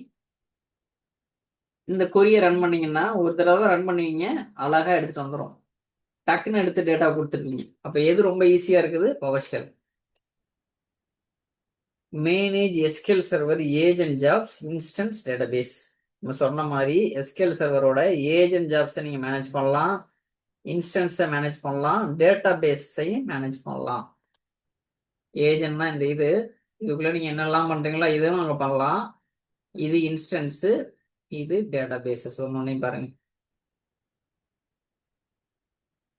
இந்த கொரியை ரன் பண்ணீங்கன்னா ஒரு தடவை தான் ரன் பண்ணுவீங்க, அழகா எடுத்துட்டு வந்துடும். டக்குன்னு எடுத்து டேட்டா கொடுத்துருக்கீங்க. அப்ப எது ரொம்ப ஈஸியா இருக்குது, power shell. Manage scale server agent jobs instance database. நம்ம சொன்ன மாதிரி எஸ்கேல் சர்வரோட ஏஜென்ட் ஜாப்ஸை நீங்க மேனேஜ் பண்ணலாம், இன்ஸ்டன்ஸை மேனேஜ் பண்ணலாம், டேட்டா பேஸையும் மேனேஜ் பண்ணலாம். ஏஜென்ட்னா இந்த இதுக்குள்ள நீங்க என்னெல்லாம் பண்றீங்களோ இதுவும் அங்க பண்ணலாம். இது இன்ஸ்டன்ஸ், இது டேட்டா பேசஸ். ஒன்னொன்னையும் பாருங்க.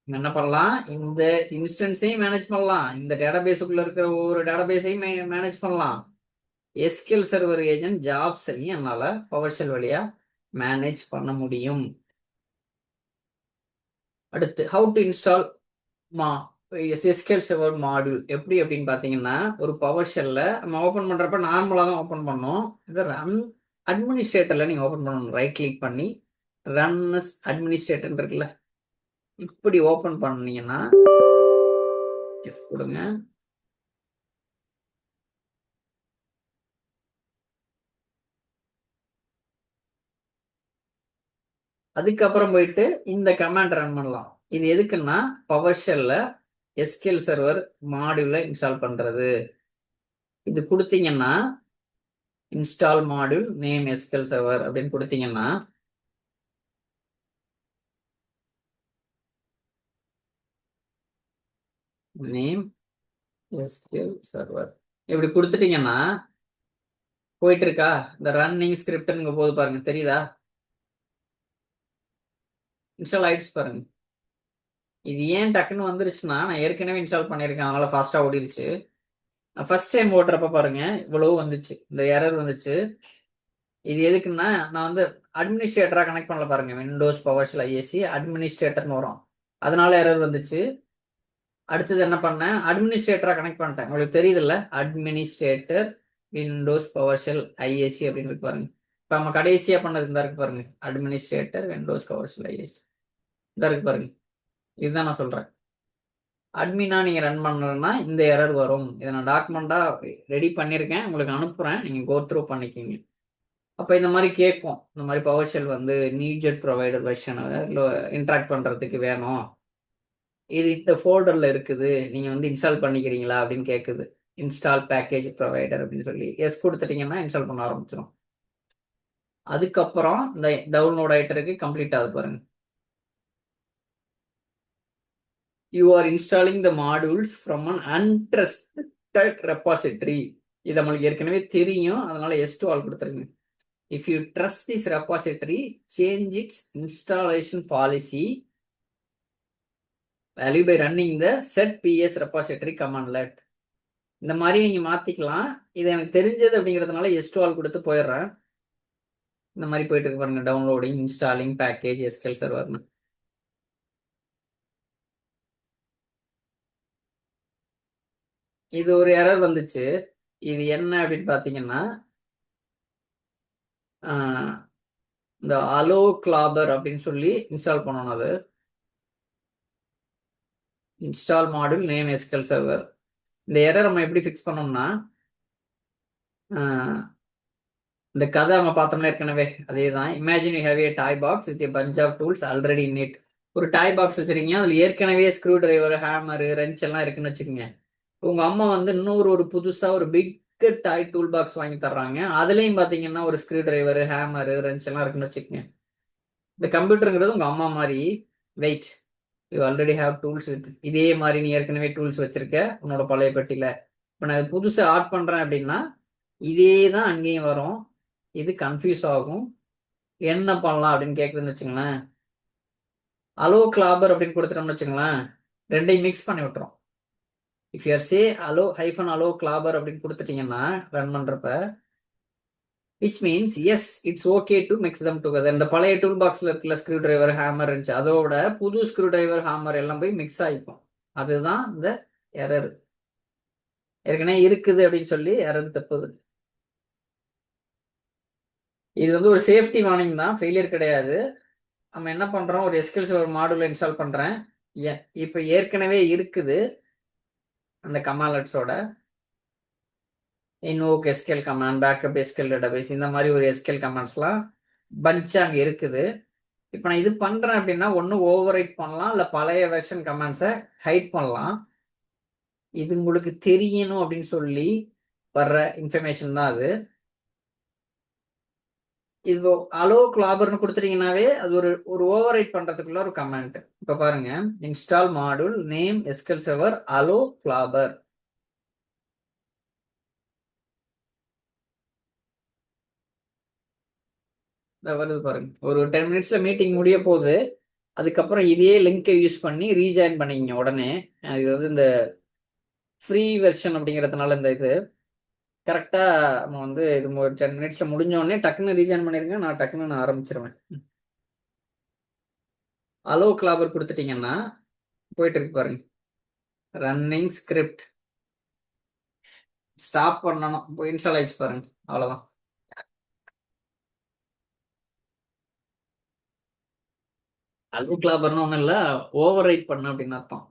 என்ன பண்ணலாம், இந்த இன்ஸ்டன்ஸையும் மேனேஜ் பண்ணலாம், இந்த டேட்டா பேஸுக்குள்ள இருக்கிற ஒவ்வொரு டேட்டா பேஸையும் மேனேஜ் பண்ணலாம். எஸ்கியூஎல் சர்வர் ஏஜென்ட் ஜாப்ஸையும் என்னால பவர் ஷெல் வழியா மேனேஜ் பண்ண முடியும். அடுத்து how to install SQL server module எப்படி அப்படின்னு பாத்தீங்கன்னா, ஒரு பவர் ஷெல்ல நம்ம ஓபன் பண்றப்ப நார்மலா தான் ஓபன் பண்ணோம். இதை ரன் அட்மினிஸ்ட்ரேட்டர்ல நீங்க ஓபன் பண்ணணும். ரைட் கிளிக் பண்ணி ரன் அட்மினிஸ்ட்ரேட்டர் இருக்குல்ல, இப்படி ஓபன் பண்ணீங்கன்னா கொடுங்க. அதுக்கப்புறம் போயிட்டு இந்த கமாண்ட் ரன் பண்ணலாம். இது எதுக்குன்னா பவர் ஷெல்ல எஸ்கியூஎல் சர்வர் மாடியூலை இன்ஸ்டால் பண்றது. இது கொடுத்தீங்கன்னா install module name SQL server அப்படின்னு கொடுத்தீங்கன்னா நேம் எஸ்கியூஎல் சர்வர் இப்படி கொடுத்துட்டீங்கன்னா போயிட்டு இருக்கா. இந்த ரன்னிங் ஸ்கிரிப்ட்ங்க போது பாருங்க, தெரியுதா? இன்ஸ்டால் ஆயிடுச்சு பாருங்க. இது ஏன் டக்குன்னு வந்துருச்சுன்னா நான் ஏற்கனவே இன்ஸ்டால் பண்ணியிருக்கேன், அதனால ஃபாஸ்டா ஓடிடுச்சு. ஃபர்ஸ்ட் டைம் ஓட்டுறப்ப பாருங்க இவ்வளவு வந்துச்சு, இந்த எரர் வந்துச்சு. இது எதுக்குன்னா நான் வந்து அட்மினிஸ்ட்ரேட்டரா கனெக்ட் பண்ணல பாருங்க, விண்டோஸ் பவர்ஷெல் ஐஎஸ்சி அட்மினிஸ்ட்ரேட்டர்னு வரும், அதனால எரர் வந்துச்சு. அடுத்தது என்ன பண்ணேன், அட்மினிஸ்ட்ரேட்டரா கனெக்ட் பண்ணிட்டேன். உங்களுக்கு தெரியுதுல்ல, அட்மினிஸ்ட்ரேட்டர் விண்டோஸ் பவர்ஷெல் ஐஎஸ்சி அப்படின்னு இருக்கு பாருங்க. இப்போ நம்ம கடைசியா பண்ணது இந்த இருக்கு பாருங்க, அட்மினிஸ்ட்ரேட்டர் விண்டோஸ் பவர்ஷெல் ஐஎஸ்சி இந்த இருக்கு பாருங்க. இதுதான் நான் சொல்றேன். அட்மினா நீங்க ரன் பண்ணலன்னா இந்த எரர் வரும். இதை நான் டாக்குமெண்டா ரெடி பண்ணியிருக்கேன், உங்களுக்கு அனுப்புறேன், நீங்க கோ த்ரூ பண்ணிக்கிங்க. அப்போ இந்த மாதிரி கேட்கும், இந்த மாதிரி பவர் ஷெல் வந்து நீட்ஜெட் ப்ரொவைடர் வெர்ஷன் இன்ட்ராக்ட் பண்றதுக்கு வேணும், இது இந்த ஃபோல்டர்ல இருக்குது, நீங்க வந்து இன்ஸ்டால் பண்ணிக்கிறீங்களா அப்படின்னு கேட்குது. இன்ஸ்டால் பேக்கேஜ் ப்ரொவைடர் அப்படின்னு சொல்லி எஸ் கொடுத்துட்டீங்கன்னா இன்ஸ்டால் பண்ண ஆரம்பிச்சிடும். அதுக்கப்புறம் இந்த டவுன்லோட் ஆயிட்டு இருக்கு, கம்ப்ளீட் ஆகுது பாருங்க. You are installing the modules from an untrusted repository. இது நம்மளுக்கு ஏற்கனவே தெரியும், அதனால எஸ் டு ஆல் கொடுத்துருங்க. If you trust this repository, change its installation policy value by running the set ps repository commandlet. இந்த மாதிரி நீங்க மாத்திக்கலாம். இது எனக்கு தெரிஞ்சது அப்படிங்கிறதுனால எஸ்டால் கொடுத்து போயிடுறேன். இந்த மாதிரி போயிட்டு இருக்கு பாருங்க, டவுன்லோடிங் இன்ஸ்டாலிங் பேக்கேஜ் எஸ்கியூஎல் சர்வர்னு. இது ஒரு எரர் வந்துச்சு. இது என்ன அப்படின்னு பாத்தீங்கன்னா இந்த அலோ கிளாபர் அப்படின்னு சொல்லி இன்ஸ்டால் பண்ணணும். அது install module name SQL server. இந்த எரர் நம்ம எப்படி ஃபிக்ஸ் பண்ணோம்னா இந்த கதை நம்ம பார்த்தோம்னா ஏற்கனவே அதே தான். Imagine you have a toy box with a bunch of tools already in it. ஒரு டாய் பாக்ஸ் வச்சிருக்கீங்க, அதுல ஏற்கனவே ஸ்க்ரூ டிரைவர் ஹேமர் ரெஞ்ச் எல்லாம் இருக்குன்னு வச்சுக்கோங்க. உங்க அம்மா வந்து இன்னொரு ஒரு புதுசா ஒரு பிக் டாய் டூல் பாக்ஸ் வாங்கி தர்றாங்க, அதுலயும் பாத்தீங்கன்னா ஒரு ஸ்க்ரூ டிரைவர் ஹேமர் ரெஞ்ச் எல்லாம் இருக்குன்னு வச்சுக்கோங்க. இந்த கம்ப்யூட்டருங்கிறது உங்க அம்மா மாதிரி. Wait, you already have tools with, இதே மாதிரி நீ ஏற்கனவே டூல்ஸ் வச்சிருக்க உன்னோட பழைய பெட்டியில. இப்போ நான் புதுசா ஆட் பண்றேன் அப்படின்னா இதே தான் அங்கேயும் வரும். இது கன்ஃபியூஸ் ஆகும். என்ன பண்ணலாம் அப்படின்னு கேட்குதுன்னு வச்சுங்களேன், அலோ கிளாபர் அப்படின்னு கொடுத்துட்டோம்னு வச்சுங்களேன், ரெண்டையும் மிக்ஸ் பண்ணி விட்டுரும். If you're say allow hyphen allow clobber அப்படின்னு கொடுத்துட்டீங்கன்னா ரன் பண்றப்ப which means yes it's okay to mix them together. இந்த பழைய டூல் பாக்ஸ்ல இருக்கிற ஸ்க்ரூ டிரைவர் ஹேமர் இருந்துச்சு, அதோட புது ஸ்க்ரூ டிரைவர் ஹேமர் எல்லாம் போய் மிக்ஸ் ஆகிக்கும். அதுதான் இந்த எரர். ஏற்கனவே இருக்குது அப்படின்னு சொல்லி எரர் தப்புது. இது வந்து ஒரு சேஃப்டி வார்னிங் தான், ஃபெயிலியர் கிடையாது. நம்ம என்ன பண்றோம், ஒரு எஸ்கியூஎல் சர்வர் மாடியூல் இன்ஸ்டால் பண்றேன். இப்போ ஏற்கனவே இருக்குது அந்த கமாண்ட்ஸோட invoke SQL command, backup SQL database, இந்த மாதிரி ஒரு எஸ்கியூஎல் கமாண்ட்ஸ்லாம் பஞ்ச் அங்கே இருக்குது. இப்போ நான் இது பண்றேன் அப்படின்னா ஒன்று ஓவர் ரைட் பண்ணலாம், இல்லை பழைய வெர்ஷன் கமாண்ட்ஸை ஹைட் பண்ணலாம். இது உங்களுக்கு தெரியணும் அப்படின்னு சொல்லி வர்ற இன்ஃபர்மேஷன் தான் அது. இது அலோ கிளாபர்னு கொடுத்துட்டீங்கன்னாவே அது ஒரு ஒரு ஓவர் ரைட் பண்றதுக்குள்ள ஒரு கமெண்ட். இப்ப பாருங்க, install module name SQL server allow clobber. வருது பாருங்க, ஒரு 10 மினிட்ஸ்ல மீட்டிங் முடிய போகுது. அதுக்கப்புறம் இதே லிங்கை யூஸ் பண்ணி ரீஜாயின் பண்ணிக்கங்க உடனே. இது வந்து இந்த ஃப்ரீ வெர்ஷன் அப்படிங்கிறதுனால இந்த இது கரெக்டா நம்ம வந்து இது ஒரு 10 மினிட்ஸ்ல முடிஞ்ச உடனே டக்குன்னு ரீஜாயின் பண்ணிருங்க, நான் டக்குன்னு நான் ஆரம்பிச்சிருவேன். அலோ கிளாபர் கொடுத்துட்டீங்கன்னா போயிட்டு இருக்கு பாருங்க, ரன்னிங் ஸ்கிரிப்ட் ஸ்டாப் பண்ணணும், இப்போ இன்ஸ்டால் ஆயிடுச்சு பாருங்க, அவ்வளவுதான். அலோ கிளாபர்னு ஒன்றும் இல்லை, ஓவர் ரைட் பண்ணு அப்படின்னு அர்த்தம்.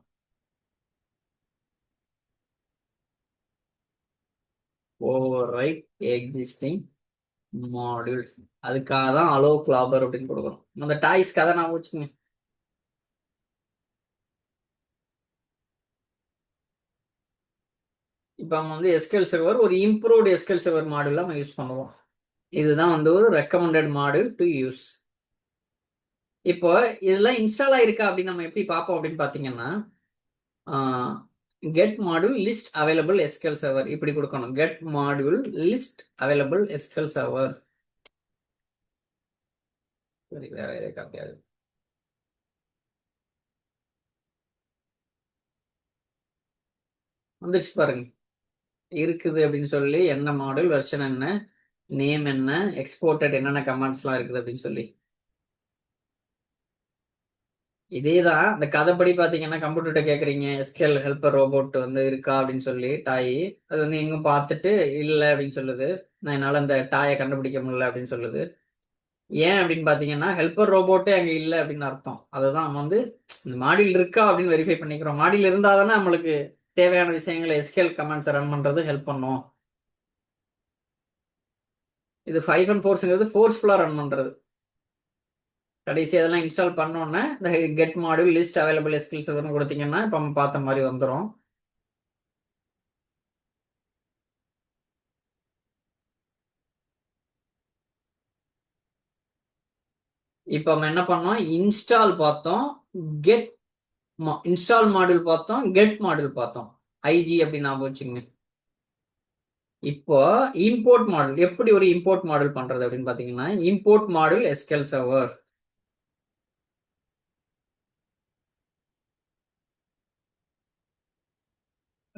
Over right existing module. அதுக்காக தான் அலோ கிளாபர் அப்படின்னு கொடுக்குறோம். அந்த டாய்ஸ் கதை நான் வச்சுங்க. இப்போ நம்ம வந்து எஸ்கியூஎல் சர்வர் ஒரு இம்ப்ரூவ்டு எஸ்கியூஎல் சர்வர் மாடியூல் நம்ம யூஸ் பண்ணுவோம். இதுதான் வந்து ஒரு ரெக்கமெண்டட் மாடியூல் டு யூஸ். இப்போ இதெல்லாம் இன்ஸ்டால் ஆயிருக்கா அப்படின்னு நம்ம எப்படி பார்ப்போம் அப்படின்னு பார்த்தீங்கன்னா, get module list available SQL server இப்படி கொடுக்கணும். Get module list available SQL server. சரி, வேற எதை காப்பியாது வந்துருச்சு பாருங்க. இருக்குது அப்படின்னு சொல்லி என்ன மாடல், வெர்ஷன் என்ன, நேம் என்ன, எக்ஸ்போர்ட்டட் என்னென்ன கமாண்ட்ஸ்லாம் இருக்குது அப்படின்னு சொல்லி. இதேதான் இந்த கதைப்படி பாத்தீங்கன்னா, கம்ப்யூட்டர்கிட்ட கேக்குறீங்க எஸ்கியூஎல் ஹெல்பர் ரோபோட் வந்து இருக்கா அப்படின்னு சொல்லி டாய். அது வந்து எங்கும் பார்த்துட்டு இல்லை அப்படின்னு சொல்லுது. நான் என்னால அந்த டாயை கண்டுபிடிக்க முடியல அப்படின்னு சொல்லுது. ஏன் அப்படின்னு பாத்தீங்கன்னா, ஹெல்பர் ரோபோட்டே அங்க இல்லை அப்படின்னு அர்த்தம். அதுதான் நம்ம வந்து இந்த மாடியில் இருக்கா அப்படின்னு வெரிஃபை பண்ணிக்கிறோம். மாடியில் இருந்தாதானே நம்மளுக்கு தேவையான விஷயங்களை எஸ்கியூஎல் கமாண்ட்ஸை ரன் பண்றது ஹெல்ப் பண்ணும். இது 5 and 4ங்கிறது ஃபோர்ஸ்ஃபுல்லா ரன் பண்றது. கடைசி அதெல்லாம் இன்ஸ்டால் பண்ணோன்னே இந்த get module list available SQL சர்வர்னு கொடுத்தீங்கன்னா இப்போ நம்ம பார்த்த மாதிரி வந்துடும். இப்போ நம்ம என்ன பண்ணோம், இன்ஸ்டால் பார்த்தோம், கெட் இன்ஸ்டால் மாடியூல் பார்த்தோம், கெட் மாடியூல் பார்த்தோம். ஐஜி அப்படின்னு ஞாபகம் வச்சுங்க. இப்போ இம்போர்ட் மாடல் எப்படி ஒரு இம்போர்ட் மாடல் பண்றது அப்படின்னு பாத்தீங்கன்னா, இம்போர்ட் மாடல் எஸ்கியூஎல் சர்வர்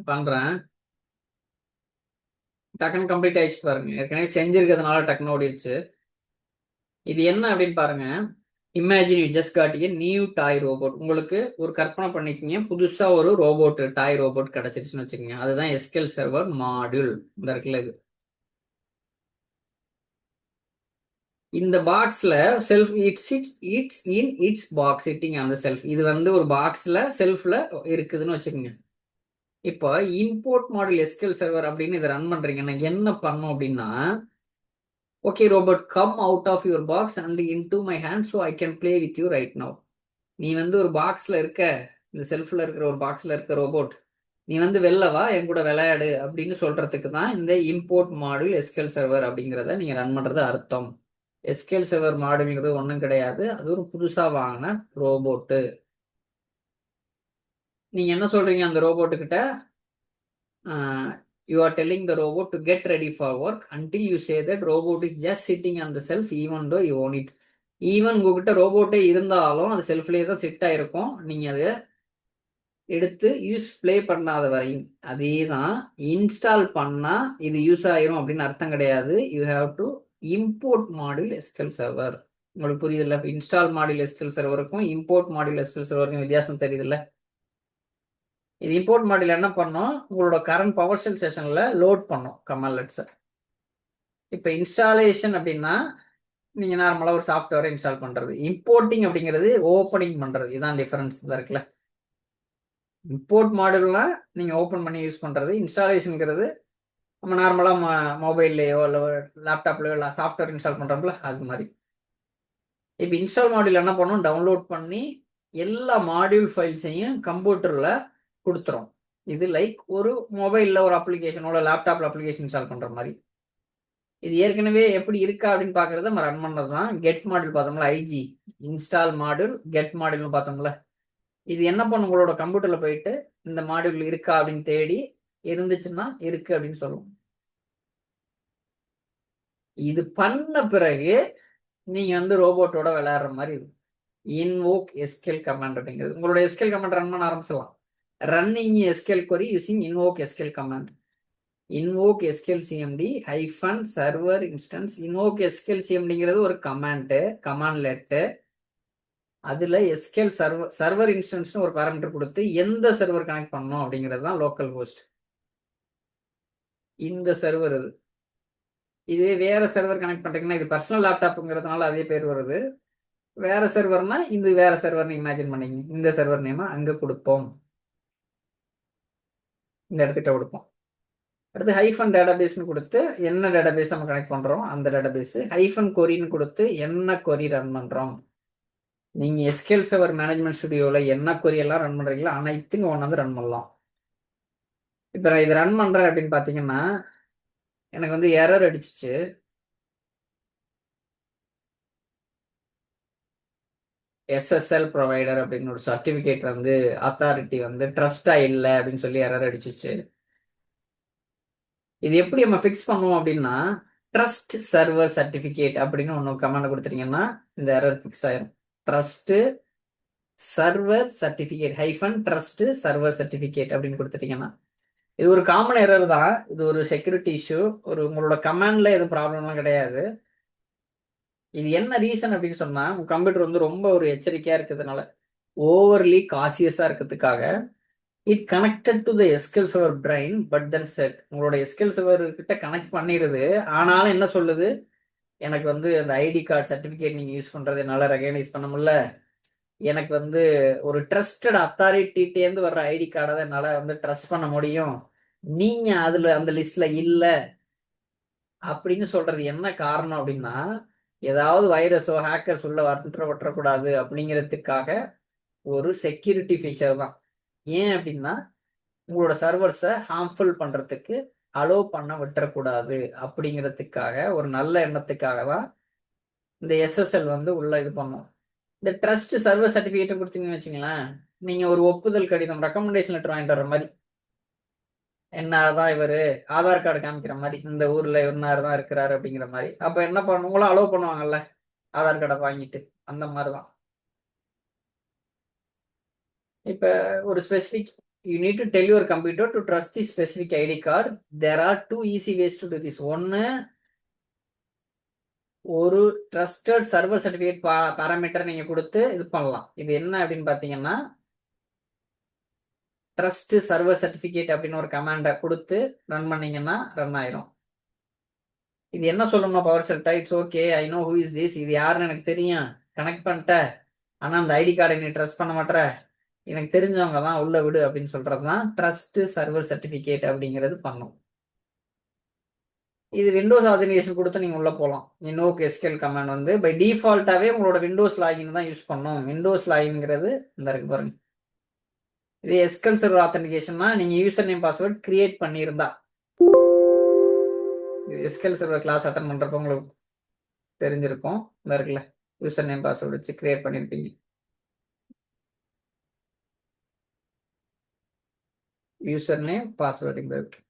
பண்றேன். டக்குன்னு கம்ப்ளீட் ஆயிடுச்சு பாருங்க. ஏற்கனவே செஞ்சிருக்கிறதுனால டக்குன்னு ஓடிடுச்சு. இது என்ன அப்படின்னு பாருங்க. Imagine you just got a new toy robot. உங்களுக்கு ஒரு கற்பனை பண்ணிக்கங்க, புதுசா ஒரு ரோபோட் டாய் ரோபோட் கிடைச்சிருச்சுன்னு வச்சுக்கோங்க. அதுதான் எஸ்கியூஎல் சர்வர் மாடியூல். இந்த இருக்குல்ல இது. இந்த பாக்ஸ்ல self it's in it's box sitting அந்த செல்ஃப். இது வந்து ஒரு பாக்ஸ்ல செல்ஃப்ல இருக்குதுன்னு வச்சுக்கோங்க. இப்போ இம்போர்ட் மாடல் எஸ்கியூஎல் சர்வர் அப்படின்னு இதை ரன் பண்றீங்கன்னா என்ன பண்ணும் அப்படின்னா, okay robot come out of your box and into my hand so I can play with you right now. நீ வந்து ஒரு பாக்ஸ்ல இருக்க, இந்த செல்ஃப்ல இருக்கிற ஒரு பாக்ஸ்ல இருக்க ரோபோட், நீ வந்து வெளில வா என் கூட விளையாடு அப்படின்னு சொல்றதுக்கு தான் இந்த இம்போர்ட் மாடியூல் எஸ்கியூஎல் சர்வர் அப்படிங்கிறத நீங்க ரன் பண்றது அர்த்தம். எஸ்கியூஎல் சர்வர் மாடியூல்ங்கிறது ஒன்றும் கிடையாது, அது ஒரு புதுசா வாங்கின ரோபோட்டு. நீங்க என்ன சொல்றீங்க அந்த ரோபோட்டு கிட்ட, you are telling the robot to get ready for work until you say that robot is just sitting on the self even though you own it. Even உங்ககிட்ட ரோபோட்டே இருந்தாலும் அது செல்ஃப்லேயே தான் செட் ஆயிருக்கும், நீங்க அதை எடுத்து யூஸ் பிளே பண்ணாத வரையும். அதே தான் இன்ஸ்டால் பண்ணா இது யூஸ் ஆயிரும் அப்படின்னு அர்த்தம் கிடையாது. You have to import module SQL server. உங்களுக்கு புரியுதுல்ல? இன்ஸ்டால் மாடியூல் எஸ்கியூஎல் சர்வருக்கும் இம்போர்ட் மாடியூல் எஸ்கியூஎல் சர்வருக்கும் வித்தியாசம் தெரியுதுல்ல? இது இம்போர்ட் மாடியூல் என்ன பண்ணும், உங்களோட கரண்ட் பவர் ஷெல் செஷன்ல லோட் பண்ணும் கமாண்ட்லெட்ஸை. இப்போ இன்ஸ்டாலேஷன் அப்படின்னா நீங்க நார்மலா ஒரு சாஃப்ட்வேரை இன்ஸ்டால் பண்றது. இம்போர்ட்டிங் அப்படிங்கிறது ஓப்பனிங் பண்றது. இதுதான் டிஃபரன்ஸ் தான் இருக்குல்ல. இம்போர்ட் மாடல்னா நீங்க ஓப்பன் பண்ணி யூஸ் பண்றது. இன்ஸ்டாலேஷனுங்கிறது நம்ம நார்மலா மொபைல்லையோ இல்லை லேப்டாப்லயோ இல்லை சாஃப்ட்வேர் இன்ஸ்டால் பண்றோம்ல அது மாதிரி. இப்போ இன்ஸ்டால் மாடியூல் என்ன பண்ணும், டவுன்லோட் பண்ணி எல்லா மாடியூல் ஃபைல்ஸையும் கம்ப்யூட்டர்ல கொடுத்துரும். இது லைக் ஒரு மொபைல்ல ஒரு அப்ளிகேஷனோட லேப்டாப்ல அப்ளிகேஷன் இன்ஸ்டால் பண்ற மாதிரி. இது ஏற்கனவே எப்படி இருக்கா அப்படின்னு பாக்குறத நம்ம ரன் பண்றது தான். கெட் மாடியூல் பார்த்தோம்ல, IG install module, get module பார்த்தோம்ல. இது என்ன பண்ணும், உங்களோட கம்ப்யூட்டர்ல போயிட்டு இந்த மாடியூல் இருக்கா அப்படின்னு தேடி, இருந்துச்சுன்னா இருக்கு அப்படின்னு சொல்லுவோம். இது பண்ண பிறகு நீங்க வந்து ரோபோட்டோட விளையாடுற மாதிரி இருக்கும். இன்வோக் எஸ்கியூஎல் கமாண்ட் அப்படிங்கிறது உங்களோட எஸ்கியூஎல் கமாண்ட் ரன் பண்ண ஆரம்பிச்சிடலாம். Running SQL query using invoke SQL command. Invoke SQL CMD hyphen server instance. இன்வோக் எஸ்கியூஎல் சிஎம்டிங்கிறது ஒரு கமாண்ட்லெட். அதுல எஸ்கியூஎல் சர்வர் இன்ஸ்டன்ஸ்னு ஒரு பாராமீட்டர் கொடுத்து எந்த சர்வர் கனெக்ட் பண்ணணும் அப்படிங்கிறது தான் லோக்கல் ஹோஸ்ட். இந்த சர்வர் இது வேற சர்வர் கனெக்ட் பண்றீங்கன்னா, இது பர்சனல் லேப்டாப்ங்கிறதுனால அதே பேர் வருது. வேற சர்வர்னா இது வேற சர்வர்னு இமேஜின் பண்ணிங்க. இந்த சர்வர் நேமா அங்க கொடுப்போம், இந்த இடத்துக்கிட்ட கொடுப்போம். அடுத்து ஹைஃபன் டேட்டாபேஸ்னு கொடுத்து என்ன டேட்டாபேஸ் நம்ம கனெக்ட் பண்ணுறோம் அந்த டேட்டாபேஸ், ஹைஃபன் கொரின்னு கொடுத்து என்ன கொரி ரன் பண்ணுறோம். நீங்கள் எஸ்கியூஎல் சர்வர் மேனேஜ்மெண்ட் ஸ்டுடியோவில் என்ன கொரி எல்லாம் ரன் பண்ணுறீங்களோ அனைத்துங்க ஒன்று வந்து ரன் பண்ணலாம். இப்போ நான் இதை ரன் பண்ணுறேன் அப்படின்னு பார்த்தீங்கன்னா எனக்கு வந்து எரர் அடிச்சிச்சு. எஸ்எஸ்எல் ப்ரொவைடர் அப்படின்னு ஒரு சர்டிஃபிகேட் வந்து அத்தாரிட்டி வந்து ட்ரஸ்டாக இல்லை அப்படின்னு சொல்லி எரர் அடிச்சிச்சு. இது எப்படி நம்ம ஃபிக்ஸ் பண்ணுவோம் அப்படின்னா ட்ரஸ்ட் சர்வர் சர்டிஃபிகேட் அப்படின்னு ஒன்று கமெண்ட் கொடுத்துட்டீங்கன்னா இந்த எரர் ஃபிக்ஸ் ஆயிரும். Trust server certificate hyphen trust server certificate அப்படின்னு கொடுத்துட்டீங்கன்னா இது ஒரு காமன் எரர் தான். இது ஒரு செக்யூரிட்டி இஷ்யூ. ஒரு உங்களோட கமாண்ட்ல எதுவும் ப்ராப்ளம்லாம் கிடையாது. இது என்ன ரீசன் அப்படின்னு சொன்னா உங்க கம்ப்யூட்டர் வந்து ரொம்ப ஒரு எச்சரிக்கையா இருக்கிறதுனால, ஓவர்லி காசியஸா இருக்கிறதுக்காக it connected to the SQL server brain but then set உங்களோட எஸ்கியூஎல் சர்வர் கிட்ட கனெக்ட் பண்ணிடுது. ஆனாலும் என்ன சொல்லுது, எனக்கு வந்து அந்த ஐடி கார்டு சர்டிஃபிகேட் நீங்க யூஸ் பண்றது என்னால ரெகனைஸ் பண்ண முடியல, எனக்கு வந்து ஒரு ட்ரஸ்டட் அத்தாரிட்டிட்டேருந்து வர்ற ஐடி கார்டை தான் என்னால வந்து ட்ரஸ்ட் பண்ண முடியும், நீங்க அதுல அந்த லிஸ்ட்ல இல்ல அப்படின்னு சொல்றது என்ன காரணம் அப்படின்னா ஏதாவது வைரஸோ ஹேக்கர்ஸ் உள்ள விட்டுறக்கூடாது அப்படிங்கிறதுக்காக ஒரு செக்யூரிட்டி ஃபீச்சர் தான். ஏன் அப்படின்னா உங்களோட சர்வர்ஸை ஹார்ம்ஃபுல் பண்றதுக்கு அலோவ் பண்ண விட்டுறக்கூடாது அப்படிங்கிறதுக்காக ஒரு நல்ல எண்ணத்துக்காக தான் இந்த எஸ்எஸ்எல் வந்து உள்ள இது பண்ணும். இந்த ட்ரஸ்ட் சர்வர் சர்டிஃபிகேட் கொடுத்தீங்கன்னு வச்சுங்களேன், நீங்க ஒரு ஒப்புதல் கடிதம் ரெக்கமெண்டேஷன் லெட்டர் வாங்கிட்டு வர மாதிரி, என்னார்தான் இவரு ஆதார் கார்டு காமிக்கிற மாதிரி இந்த ஊர்ல இவனார் தான் இருக்கிறாரு அப்படிங்கிற மாதிரி. அப்ப என்ன பண்ணுவோங்களோ அலோவ் பண்ணுவாங்கல்ல ஆதார் கார்டை வாங்கிட்டு, அந்த மாதிரிதான். இப்ப ஒரு specific you need to tell your computer to trust the specific ID card. There are 2 easy ways to do this. ஒன்னு, ஒரு ட்ரஸ்டட் சர்வர் சர்டிஃபிகேட் பாராமீட்டர் நீங்க கொடுத்து இது பண்ணலாம். இது என்ன அப்படின்னு பாத்தீங்கன்னா ட்ரஸ்ட் சர்வர் சர்டிஃபிகேட் அப்படின்னு ஒரு கமாண்டை கொடுத்து ரன் பண்ணீங்கன்னா ரன் ஆயிரும். இது என்ன சொல்லணும்னா power செல்டா it's okay I know who is this, இது யாருன்னு எனக்கு தெரியும், கனெக்ட் பண்ணிட்ட, ஆனா அந்த ஐடி கார்டை நீ ட்ரஸ்ட் பண்ண மாட்டேற, எனக்கு தெரிஞ்சவங்க தான் உள்ள விடு அப்படின்னு சொல்றதுதான் ட்ரஸ்ட் சர்வர் சர்டிஃபிகேட் அப்படிங்கிறது பண்ணும். இது விண்டோஸ் ஆதென்டிகேஷன் கொடுத்து நீங்க உள்ள போகலாம். இன்வோக் எஸ்கியூஎல் கமாண்ட் வந்து பை டிஃபால்ட்டாவே உங்களோட விண்டோஸ் லாகின் தான் யூஸ் பண்ணும். விண்டோஸ் லாகின்ங்கிறது இந்த இருக்கு பாருங்க. இது எஸ்கியூஎல் சர்வர் ஆத்தென்டிகேஷன்னா நீங்க யூசர் நேம் பாஸ்வேர்ட் கிரியேட் பண்ணியிருந்தா, எஸ்கியூஎல் சர்வர் கிளாஸ் அட்டன் பண்றப்ப உங்களுக்கு தெரிஞ்சிருக்கும். இந்த இருக்குல்ல யூசர் நேம் பாஸ்வேர்ட் வச்சு கிரியேட் பண்ணிருப்பீங்க. யூசர் நேம் பாஸ்வேர்டு இங்க இருக்கு.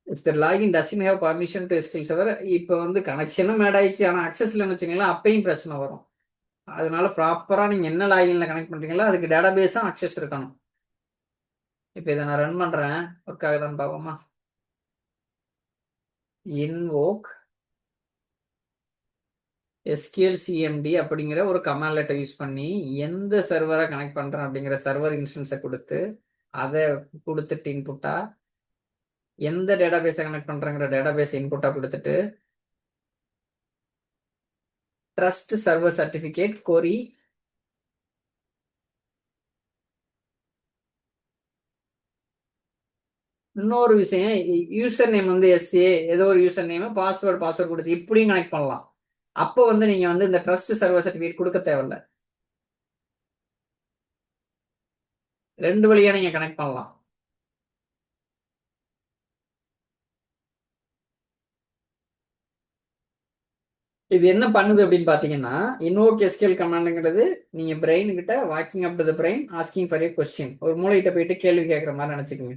If the login doesn't have permission to SQL server, இப்போ வந்து கனெக்ஷனும் ஆட் ஆயிடுச்சு, ஆனால் அக்சஸ் இல்லைன்னு வச்சுங்களேன் அப்பயும் பிரச்சனை வரும். அதனால ப்ராப்பராக நீங்கள் என்ன லாகின்ல கனெக்ட் பண்ணுறீங்களோ அதுக்கு டேட்டாபேஸும் அக்சஸ் இருக்கணும். இப்போ இதை நான் ரன் பண்ணுறேன், ஒர்க் ஆகுதான்னு பார்ப்போமா. இன்வோக் எஸ்கியூஎல் சிஎம்டி அப்படிங்கிற ஒரு கமாண்ட் லெட்டர் யூஸ் பண்ணி எந்த சர்வரை கனெக்ட் பண்ணுறேன் அப்படிங்கிற சர்வர் இன்ஸ்டன்ஸை கொடுத்து அதை கொடுத்துட்டு இன்புட்டா, எந்த டேட்டாபேஸை கனெக்ட் பண்ணுறேங்கிற டேட்டாபேஸ் இன்புட்டா கொடுத்துட்டு ட்ரஸ்ட் சர்வர் சர்டிஃபிகேட் கொரி இன்னொரு விஷயம், யூசர் நேம் வந்து எஸ்ஏ ஏதோ ஒரு யூசர் நேம் பாஸ்வேர்டு கொடுத்து இப்படியும் கனெக்ட் பண்ணலாம். அப்போ வந்து நீங்க வந்து இந்த ட்ரஸ்ட் சர்வர் சர்டிஃபிகேட் கொடுக்க தேவையில்ல, ரெண்டு வழியா நீங்க கனெக்ட் பண்ணலாம். இது என்ன பண்ணுது அப்படின்னு பாத்தீங்கன்னா இன்வோக் எஸ்கியூஎல் கமாண்டுங்கிறது நீங்க பிரெயின் கிட்ட walking up to the brain asking for A question, ஒரு மூளைகிட்ட போயிட்டு கேள்வி கேட்கற மாதிரி நினைச்சுக்கோங்க.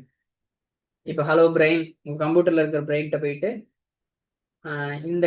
இப்போ ஹலோ பிரெயின், உங்க கம்ப்யூட்டர்ல இருக்கிற பிரெயின்கிட்ட போயிட்டு இந்த